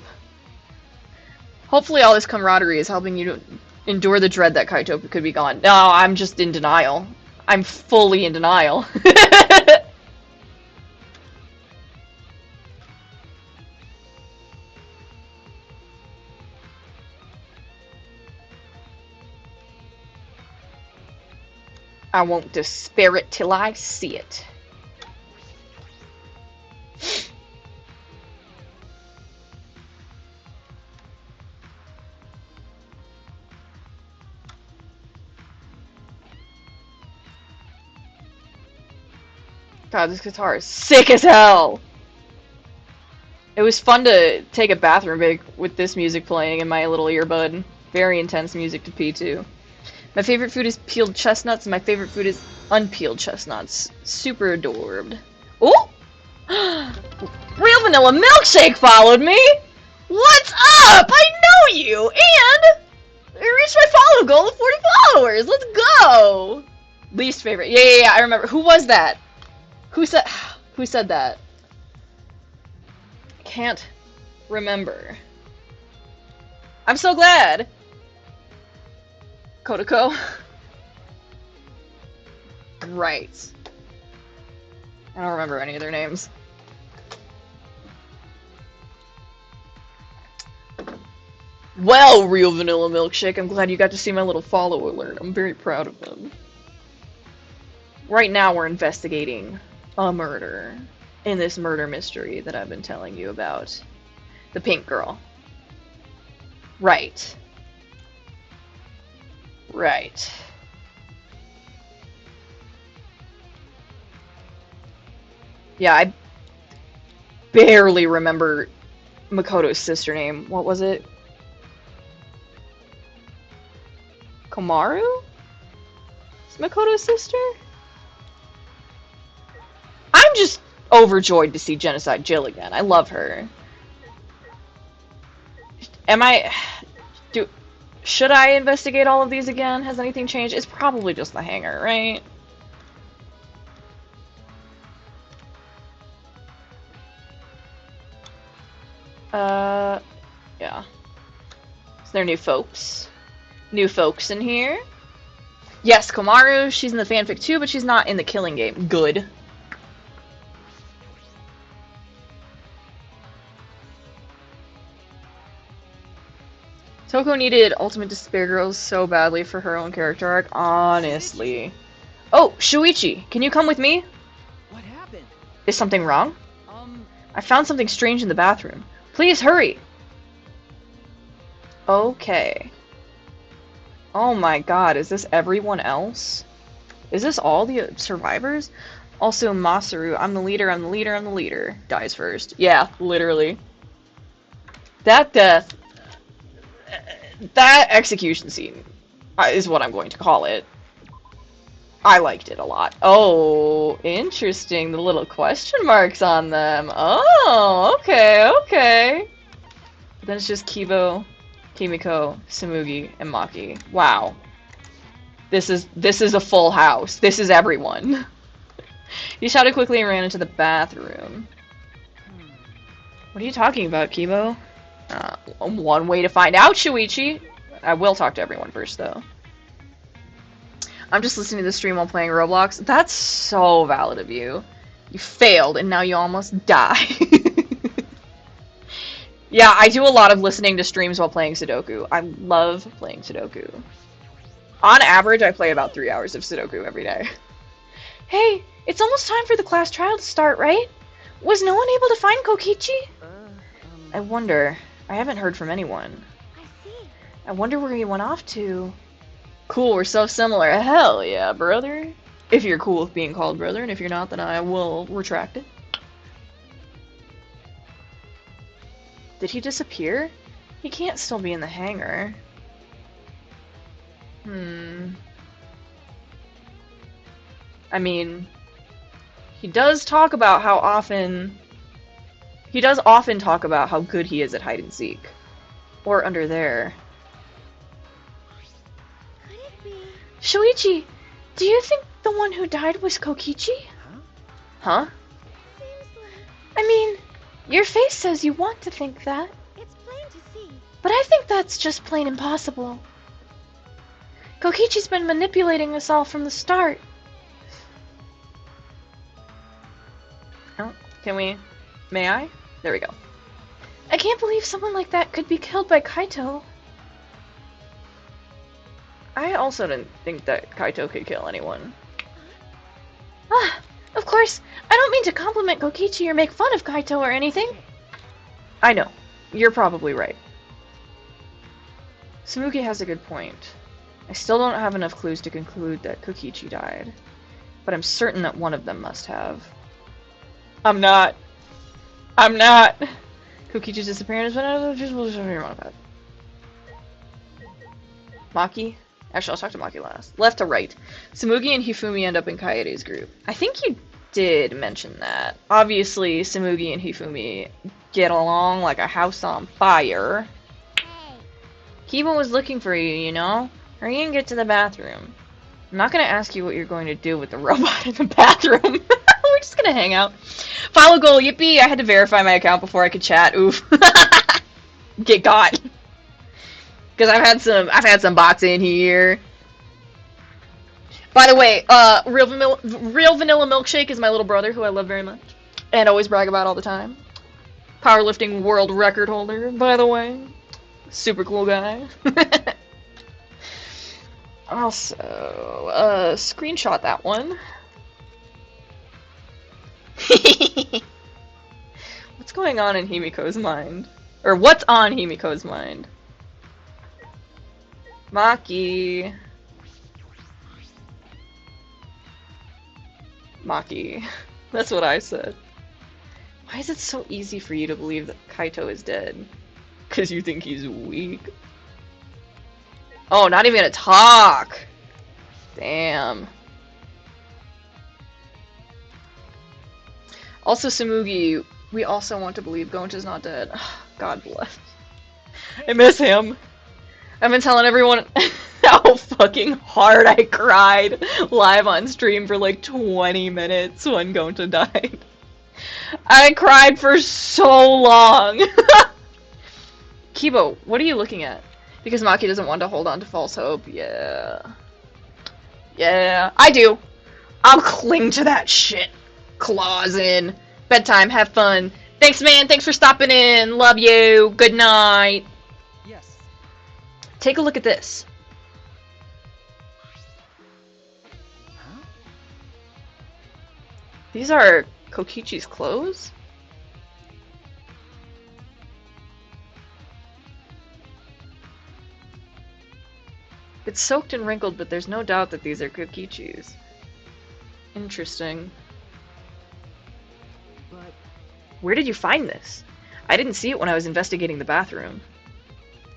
Hopefully all this camaraderie is helping you to endure the dread that Kaito could be gone. No, I'm just in denial. I'm fully in denial. I won't despair it till I see it. God, this guitar is sick as hell! It was fun to take a bathroom break with this music playing in my little earbud. Very intense music to pee to. My favorite food is peeled chestnuts, and my favorite food is unpeeled chestnuts. Super adorbed. Oh! Real Vanilla Milkshake followed me! What's up? I know you! And I reached my follow goal of 40 followers! Let's go! Least favorite. Yeah, I remember. Who was that? Who said that? Can't remember. I'm so glad! Kodako. Right. I don't remember any of their names. Well, Real Vanilla Milkshake, I'm glad you got to see my little follow alert. I'm very proud of them. Right now we're investigating a murder in this murder mystery that I've been telling you about. The pink girl. Right. Right. Yeah, I barely remember Makoto's sister name. What was it? Komaru? Is Makoto's sister? I'm just overjoyed to see Genocide Jill again. I love her. Should I investigate all of these again? Has anything changed? It's probably just the hangar, right? Yeah. Is there new folks? New folks in here? Yes, Komaru, she's in the fanfic too, but she's not in the killing game. Good. Toko needed Ultimate Despair Girls so badly for her own character arc, honestly. Oh, Shuichi, can you come with me? What happened? Is something wrong? I found something strange in the bathroom. Please hurry! Okay. Oh my god, is this everyone else? Is this all the survivors? Also, Masaru, I'm the leader, I'm the leader, I'm the leader. Dies first. Yeah, literally. That death... That execution scene is what I'm going to call it. I liked it a lot. Oh, interesting. The little question marks on them. Oh, okay, okay. Then it's just Kibo, Kimiko, Samugi, and Maki. Wow. This is a full house. This is everyone. He shouted quickly and ran into the bathroom. What are you talking about, Kibo? One way to find out, Shuichi. I will talk to everyone first, though. I'm just listening to the stream while playing Roblox. That's so valid of you. You failed, and now you almost die. Yeah, I do a lot of listening to streams while playing Sudoku. I love playing Sudoku. On average, I play about 3 hours of Sudoku every day. Hey, it's almost time for the class trial to start, right? Was no one able to find Kokichi? I wonder. I haven't heard from anyone. I wonder where he went off to. Cool, we're so similar. Hell yeah, brother. If you're cool with being called brother, and if you're not, then I will retract it. Did he disappear? He can't still be in the hangar. I mean, he does often talk about how good he is at hide and seek. Or under there. Could it be? Shuichi, do you think the one who died was Kokichi? Huh? Seems like I mean, your face says you want to think that. it's plain to see. But I think that's just plain impossible. Kokichi's been manipulating us all from the start. Oh, may I? There we go. I can't believe someone like that could be killed by Kaito. I also didn't think that Kaito could kill anyone. Ah, of course, I don't mean to compliment Kokichi or make fun of Kaito or anything. I know, you're probably right. Samuki has a good point. I still don't have enough clues to conclude that Kokichi died, but I'm certain that one of them must have. I'm not. Kokichi's disappearance, but just wrong about it. Maki? Actually, I'll talk to Maki last. Left to right. Samugi and Hifumi end up in Kaede's group. I think you did mention that. Obviously, Samugi and Hifumi get along like a house on fire. Hey, Kiba was looking for you, you know? Hurry and get to the bathroom. I'm not gonna ask you what you're going to do with the robot in the bathroom. We're just gonna hang out. Follow goal, yippee! I had to verify my account before I could chat. Oof. Get got. Because I've had some bots in here. By the way, Real Vanilla Milkshake is my little brother who I love very much. And always brag about all the time. Powerlifting world record holder, by the way. Super cool guy. Also, screenshot that one. What's going on in Himiko's mind? Or what's on Himiko's mind? Maki. Maki. That's what I said. Why is it so easy for you to believe that Kaito is dead? 'Cause you think he's weak? Oh, not even gonna talk! Damn. Also, Samugi, we also want to believe Goncha's not dead. God bless. I miss him. I've been telling everyone how fucking hard I cried live on stream for like 20 minutes when Goncha died. I cried for so long! Kibo, what are you looking at? Because Maki doesn't want to hold on to false hope. Yeah. Yeah, I do. I'll cling to that shit. Claws in. Bedtime, have fun. Thanks, man. Thanks for stopping in. Love you. Good night. Yes. Take a look at this. Huh? These are Kokichi's clothes? It's soaked and wrinkled, but there's no doubt that these are Kokichi's. Interesting. But Where did you find this? I didn't see it when I was investigating the bathroom.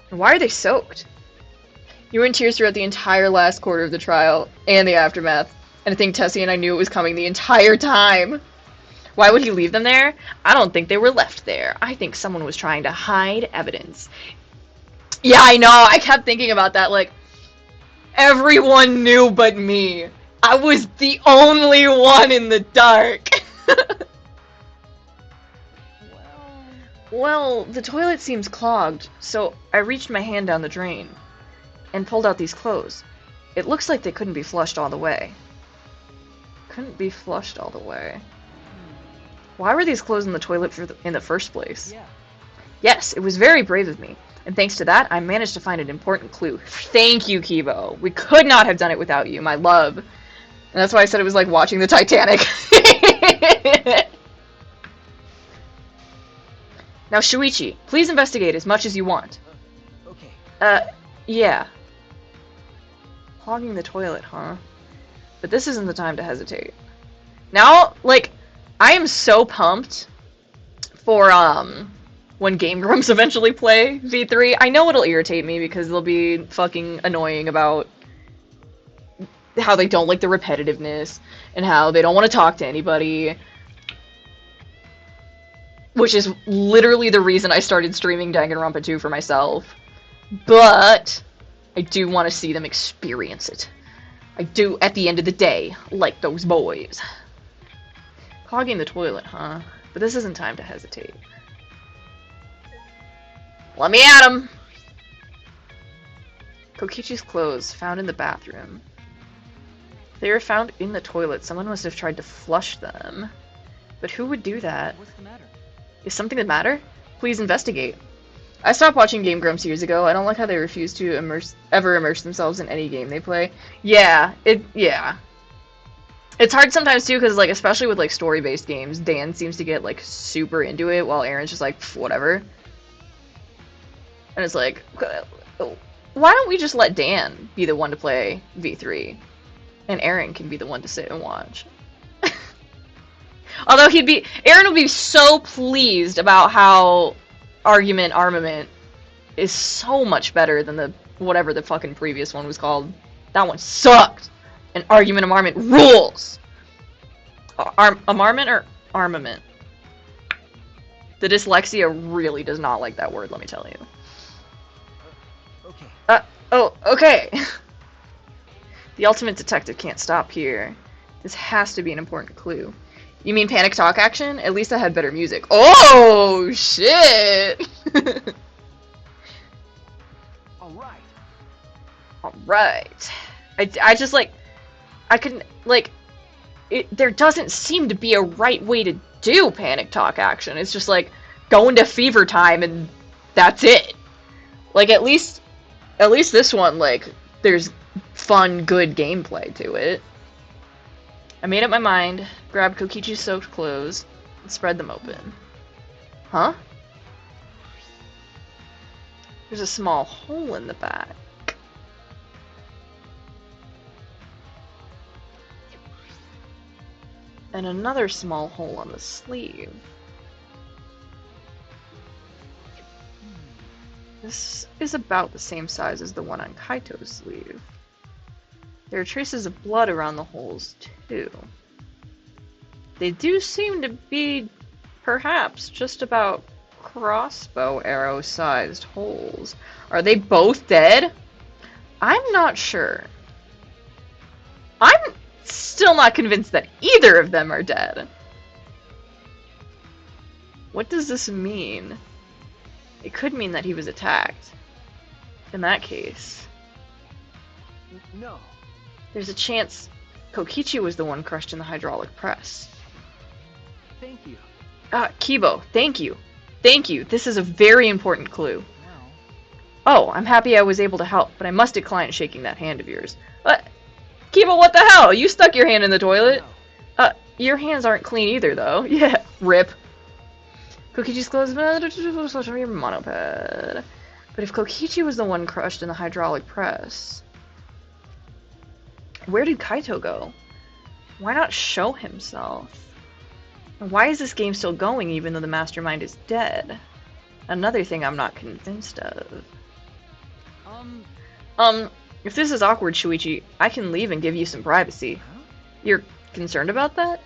And why are they soaked? You were in tears throughout the entire last quarter of the trial, and the aftermath. And I think Tessie and I knew it was coming the entire time. Why would he leave them there? I don't think they were left there. I think someone was trying to hide evidence. Yeah, I know. I kept thinking about that, like, Everyone knew but me. I was the only one in the dark. Well, the toilet seems clogged, so I reached my hand down the drain and pulled out these clothes. It looks like they couldn't be flushed all the way. Couldn't be flushed all the way. Why were these clothes in the toilet in the first place? Yeah. Yes, it was very brave of me, and thanks to that, I managed to find an important clue. Thank you, Kibo. We could not have done it without you, my love. And that's why I said it was like watching the Titanic. Now, Shuichi, please investigate as much as you want. Okay. Yeah. Clogging the toilet, huh? But this isn't the time to hesitate. Now, like, I am so pumped for, when Game Grumps eventually play V3. I know it'll irritate me because they'll be fucking annoying about how they don't like the repetitiveness and how they don't want to talk to anybody. Which is literally the reason I started streaming Danganronpa 2 for myself. But I do want to see them experience it. I do, at the end of the day, like those boys. Clogging the toilet, huh? But this isn't time to hesitate. Let me at him! Kokichi's clothes, found in the bathroom. They were found in the toilet. Someone must have tried to flush them. But who would do that? What's the matter? Is something the matter? Please investigate. I stopped watching Game Grumps years ago. I don't like how they refuse to ever immerse themselves in any game they play. Yeah. It's hard sometimes too, because like especially with like story-based games, Dan seems to get like super into it, while Aaron's just like whatever. And it's like, why don't we just let Dan be the one to play V3, and Aaron can be the one to sit and watch? Although Aaron would be so pleased about how Argument Armament is so much better than the whatever the fucking previous one was called. That one sucked. And Argument Armament rules. Amarment or armament? The dyslexia really does not like that word, let me tell you. Okay. Oh, okay. The ultimate detective can't stop here. This has to be an important clue. You mean Panic Talk Action? At least I had better music. Oh, shit! Alright. Alright. I just, like, I couldn't, like, there doesn't seem to be a right way to do Panic Talk Action. It's just, like, go into Fever Time and that's it. Like, at least this one, like, there's fun, good gameplay to it. I made up my mind, grabbed Kokichi's soaked clothes, and spread them open. Huh? There's a small hole in the back. And another small hole on the sleeve. This is about the same size as the one on Kaito's sleeve. There are traces of blood around the holes, too. They do seem to be, perhaps, just about crossbow arrow-sized holes. Are they both dead? I'm not sure. I'm still not convinced that either of them are dead. What does this mean? It could mean that he was attacked. In that case... No. There's a chance Kokichi was the one crushed in the hydraulic press. Thank you. Kibo, thank you. Thank you. This is a very important clue. Well. Oh, I'm happy I was able to help, but I must decline shaking that hand of yours. Kibo, what the hell? You stuck your hand in the toilet? No. Your hands aren't clean either, though. Yeah, rip. Kokichi's clothes from your monoped. But if Kokichi was the one crushed in the hydraulic press... Where did Kaito go? Why not show himself? And why is this game still going even though the mastermind is dead? Another thing I'm not convinced of. If this is awkward, Shuichi, I can leave and give you some privacy. Huh? You're concerned about that?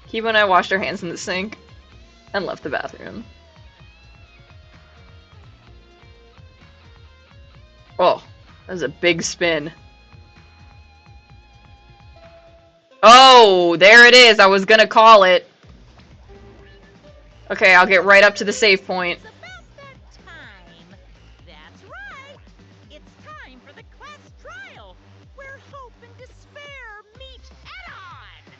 Kiba and I washed our hands in the sink and left the bathroom. Oh, that was a big spin. Oh, there it is. I was gonna call it. Okay, I'll get right up to the save point. It's about that time. That's right. It's time for the class trial, where hope and despair meet head-on.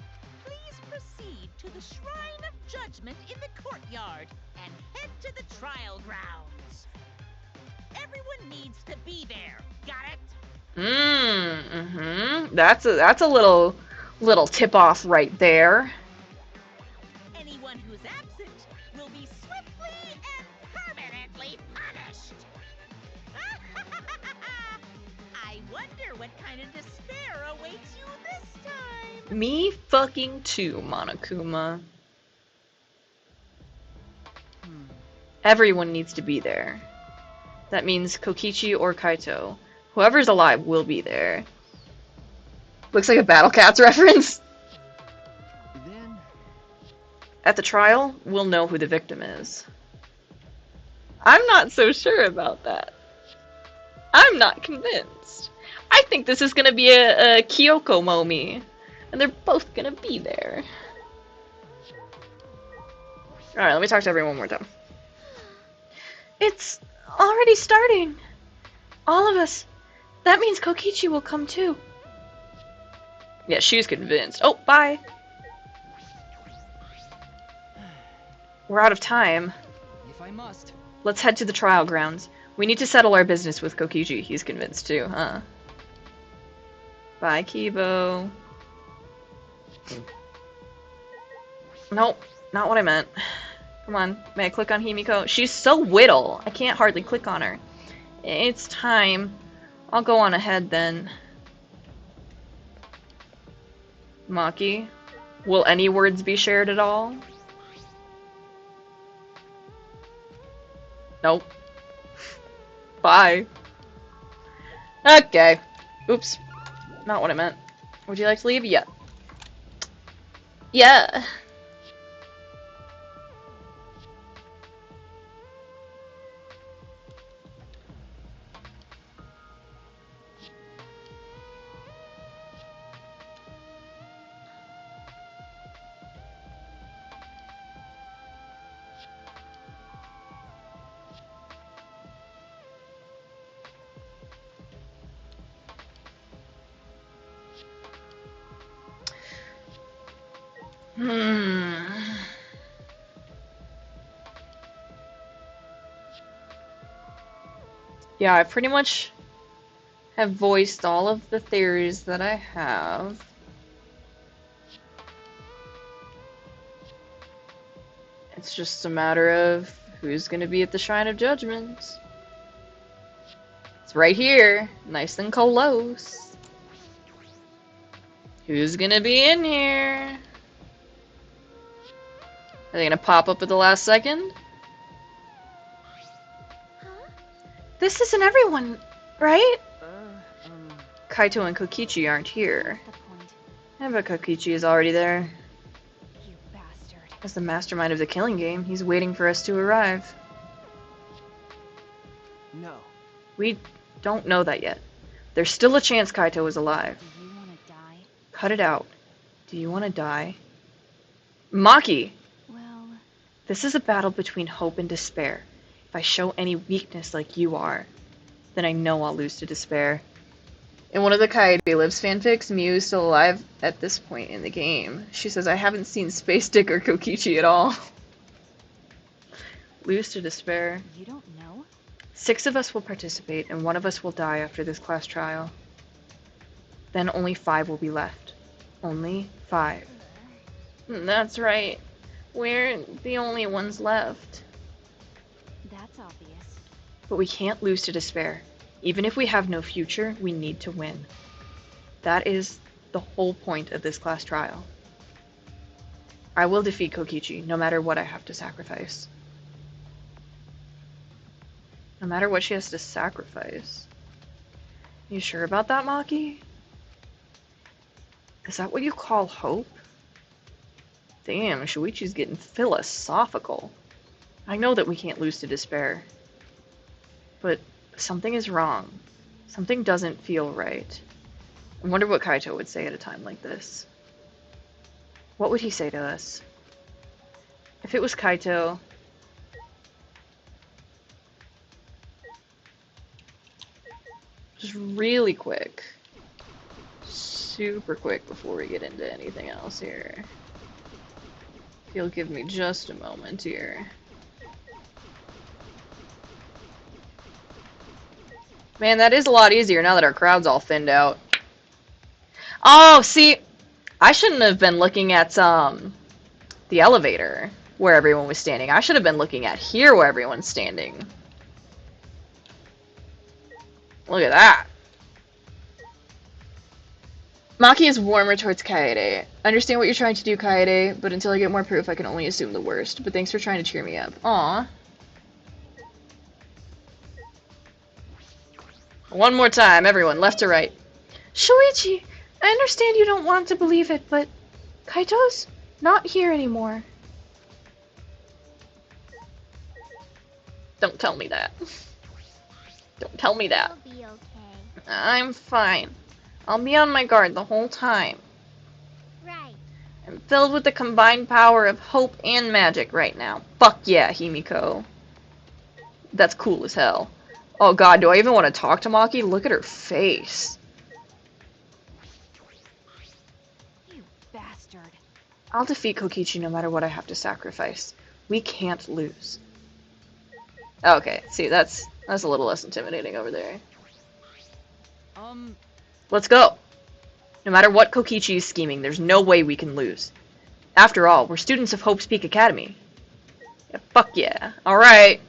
Please proceed to the Shrine of Judgment in the courtyard and head to the trial grounds. Everyone needs to be there. Got it? That's a little tip off right there. Anyone who's absent will be swiftly and permanently punished. I wonder what kind of despair awaits you this time. Me fucking too, Monokuma. Everyone needs to be there. That means Kokichi or Kaito. Whoever's alive will be there. Looks like a Battle Cats reference. Then At the trial, we'll know who the victim is. I'm not so sure about that. I'm not convinced. I think this is gonna be a Kyoko Momi. And they're both gonna be there. Alright, let me talk to everyone one more time. It's already starting. All of us. That means Kokichi will come too. Yeah, she's convinced. Oh, bye. We're out of time. if I must. Let's head to the trial grounds. We need to settle our business with Kokichi. He's convinced too, huh? Bye, Kibo. Nope, not what I meant. Come on, may I click on Himiko? She's so whittle. I can't hardly click on her. It's time. I'll go on ahead then. Maki, will any words be shared at all? Nope. Bye. Okay. Oops. Not what I meant. Would you like to leave? Yeah. Yeah. Yeah, I pretty much have voiced all of the theories that I have. It's just a matter of who's gonna be at the Shrine of Judgment. It's right here, nice and close. Who's gonna be in here? Are they gonna pop up at the last second? Huh? This isn't everyone, right? Uh, Kaito and Kokichi aren't here. What's the point? Yeah, but Kokichi is already there. You bastard. As the mastermind of the killing game, he's waiting for us to arrive. no. We don't know that yet. There's still a chance Kaito is alive. Do you want to die? Cut it out. Do you want to die? Maki! Well, This is a battle between hope and despair. If I show any weakness like you are, then I know I'll lose to despair. In one of the Kaede Lives fanfics, Miu is still alive at this point in the game. She says, I haven't seen Space Dick or Kokichi at all. Lose to despair. you don't know? 6 of us will participate, and 1 of us will die after this class trial. Then only 5 will be left. Only 5. That's right. We're the only ones left. That's obvious. But we can't lose to despair. Even if we have no future, we need to win. That is the whole point of this class trial. I will defeat Kokichi, no matter what I have to sacrifice. No matter what she has to sacrifice. You sure about that, Maki? Is that what you call hope? Damn, Shuichi's getting philosophical. I know that we can't lose to despair. But something is wrong. Something doesn't feel right. I wonder what Kaito would say at a time like this. What would he say to us? If it was Kaito... Just really quick. Super quick before we get into anything else here. If you'll give me just a moment here. Man, that is a lot easier now that our crowd's all thinned out. Oh, see, I shouldn't have been looking at the elevator where everyone was standing. I should have been looking at here where everyone's standing. Look at that. Maki is warmer towards Kaede. Understand what you're trying to do, Kaede, but until I get more proof, I can only assume the worst. But thanks for trying to cheer me up. Aw. One more time, everyone, left to right. Shuichi, I understand you don't want to believe it, but Kaito's not here anymore. Don't tell me that. Don't tell me that. I'll be okay. I'm fine. I'll be on my guard the whole time. Right. I'm filled with the combined power of hope and magic right now. Fuck yeah, Himiko. That's cool as hell. Oh god, do I even want to talk to Maki? Look at her face. You bastard. I'll defeat Kokichi no matter what I have to sacrifice. We can't lose. Okay, see, that's a little less intimidating over there. Let's go. No matter what Kokichi is scheming, there's no way we can lose. After all, we're students of Hope's Peak Academy. Yeah, fuck yeah. Alright.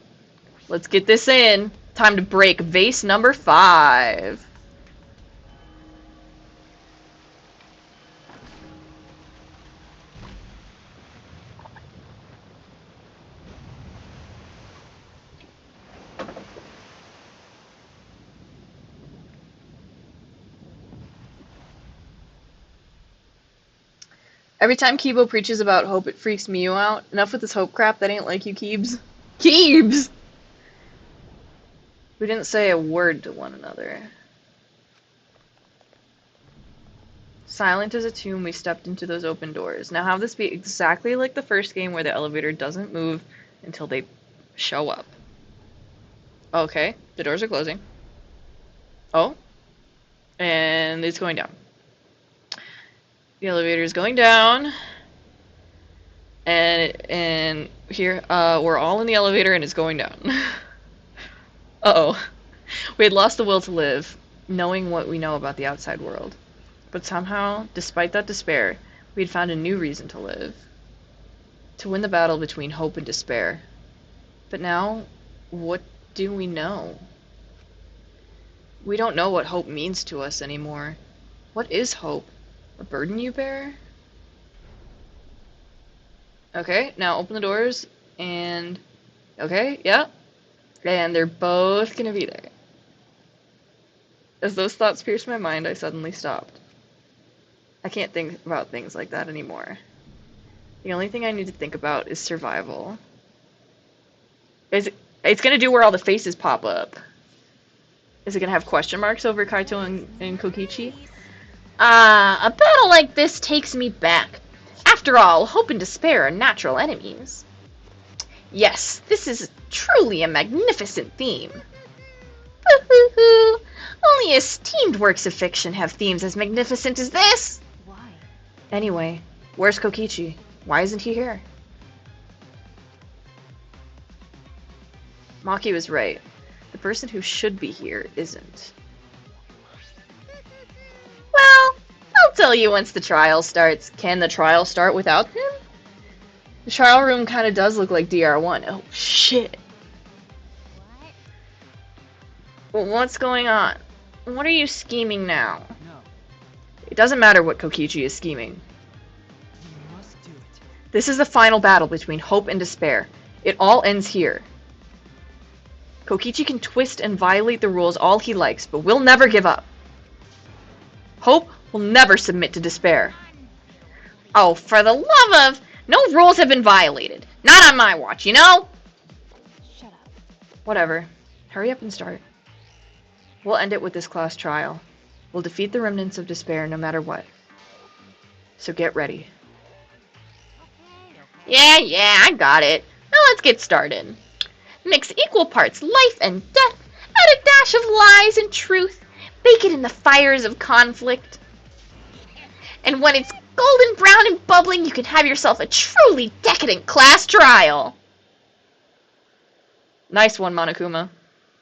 Let's get this in. Time to break vase number 5. Every time Kibo preaches about hope, it freaks Miyu out. Enough with this hope crap, that ain't like you, Keebs. Keebs! We didn't say a word to one another. Silent as a tomb, we stepped into those open doors. Now have this be exactly like the first game where the elevator doesn't move until they show up. Okay, the doors are closing. Oh. And it's going down. The elevator is going down. And here, we're all in the elevator and it's going down. Uh-oh. We had lost the will to live, knowing what we know about the outside world. But somehow, despite that despair, we had found a new reason to live. To win the battle between hope and despair. But now, what do we know? We don't know what hope means to us anymore. What is hope? A burden you bear? Okay, now open the doors, and... Okay, yeah. And they're both gonna be there. As those thoughts pierced my mind, I suddenly stopped. I can't think about things like that anymore. The only thing I need to think about is survival. It's gonna do where all the faces pop up. Is it gonna have question marks over Kaito and Kokichi? A battle like this takes me back. After all, hope and despair are natural enemies. Yes, this is truly a magnificent theme. Only esteemed works of fiction have themes as magnificent as this. Why? Anyway, where's Kokichi? Why isn't he here? Maki was right. The person who should be here isn't. Well, I'll tell you once the trial starts. Can the trial start without him? The trial room kind of does look like DR1. Oh, shit. What? Well, what's going on? What are you scheming now? No, It doesn't matter what Kokichi is scheming. you must do it. This is the final battle between hope and despair. It all ends here. Kokichi can twist and violate the rules all he likes, but we'll never give up. Hope will never submit to despair. Oh, for the love of... No rules have been violated. Not on my watch, you know? Shut up. Whatever. Hurry up and start. We'll end it with this class trial. We'll defeat the remnants of despair no matter what. So get ready. Yeah, I got it. Now let's get started. Mix equal parts life and death. Add a dash of lies and truth. Bake it in the fires of conflict. And when it's golden brown and bubbling, you can have yourself a truly decadent class trial. Nice one, Monokuma.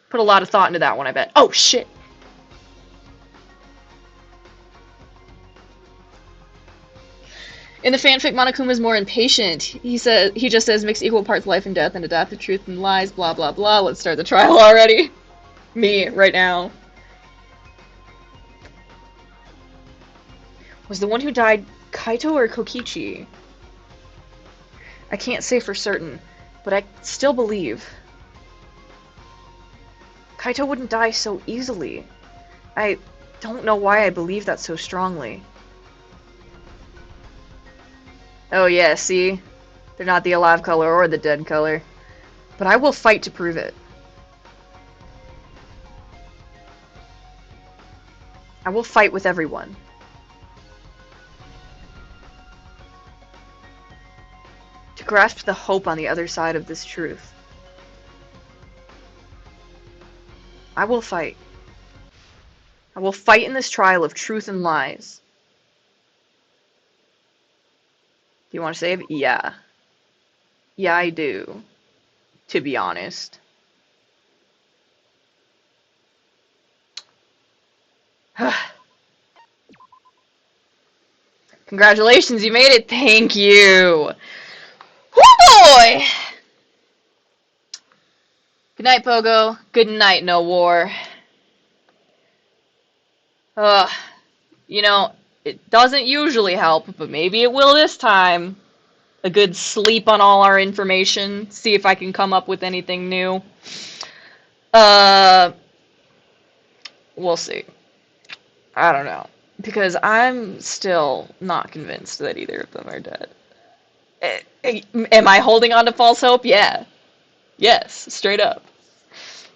Put a lot of thought into that one, I bet. Oh, shit. In the fanfic, Monokuma is more impatient. He just says mix equal parts life and death and a death of truth and lies, blah blah blah. Let's start the trial already. Me, right now. Was the one who died Kaito or Kokichi? I can't say for certain, but I still believe. Kaito wouldn't die so easily. I don't know why I believe that so strongly. Oh yeah, see? They're not the alive color or the dead color. But I will fight to prove it. I will fight with everyone. To grasp the hope on the other side of this truth. I will fight. I will fight in this trial of truth and lies. Do you want to save? Yeah. Yeah, I do. To be honest. Congratulations, you made it. Thank you. Oh boy! Good night, Pogo. Good night, No War. You know, it doesn't usually help, but maybe it will this time. A good sleep on all our information. See if I can come up with anything new. We'll see. I don't know. Because I'm still not convinced that either of them are dead. Am I holding on to false hope? Yeah. Yes, straight up.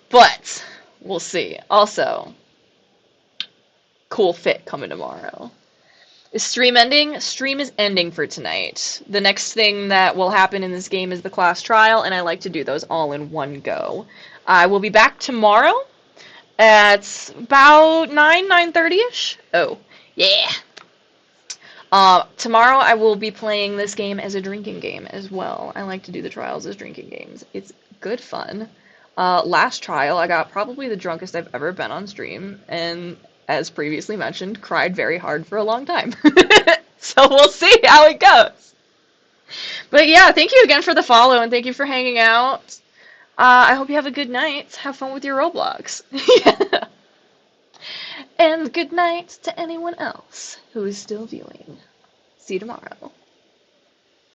But, we'll see. Also, cool fit coming tomorrow. Is stream ending? Stream is ending for tonight. The next thing that will happen in this game is the class trial, and I like to do those all in one go. I will be back tomorrow at about 9:30ish. Oh, yeah. Tomorrow I will be playing this game as a drinking game as well. I like to do the trials as drinking games. It's good fun. Last trial, I got probably the drunkest I've ever been on stream, and as previously mentioned, cried very hard for a long time. So we'll see how it goes. But yeah, thank you again for the follow, and thank you for hanging out. I hope you have a good night. Have fun with your Roblox. Yeah. And good night to anyone else who is still viewing. See you tomorrow.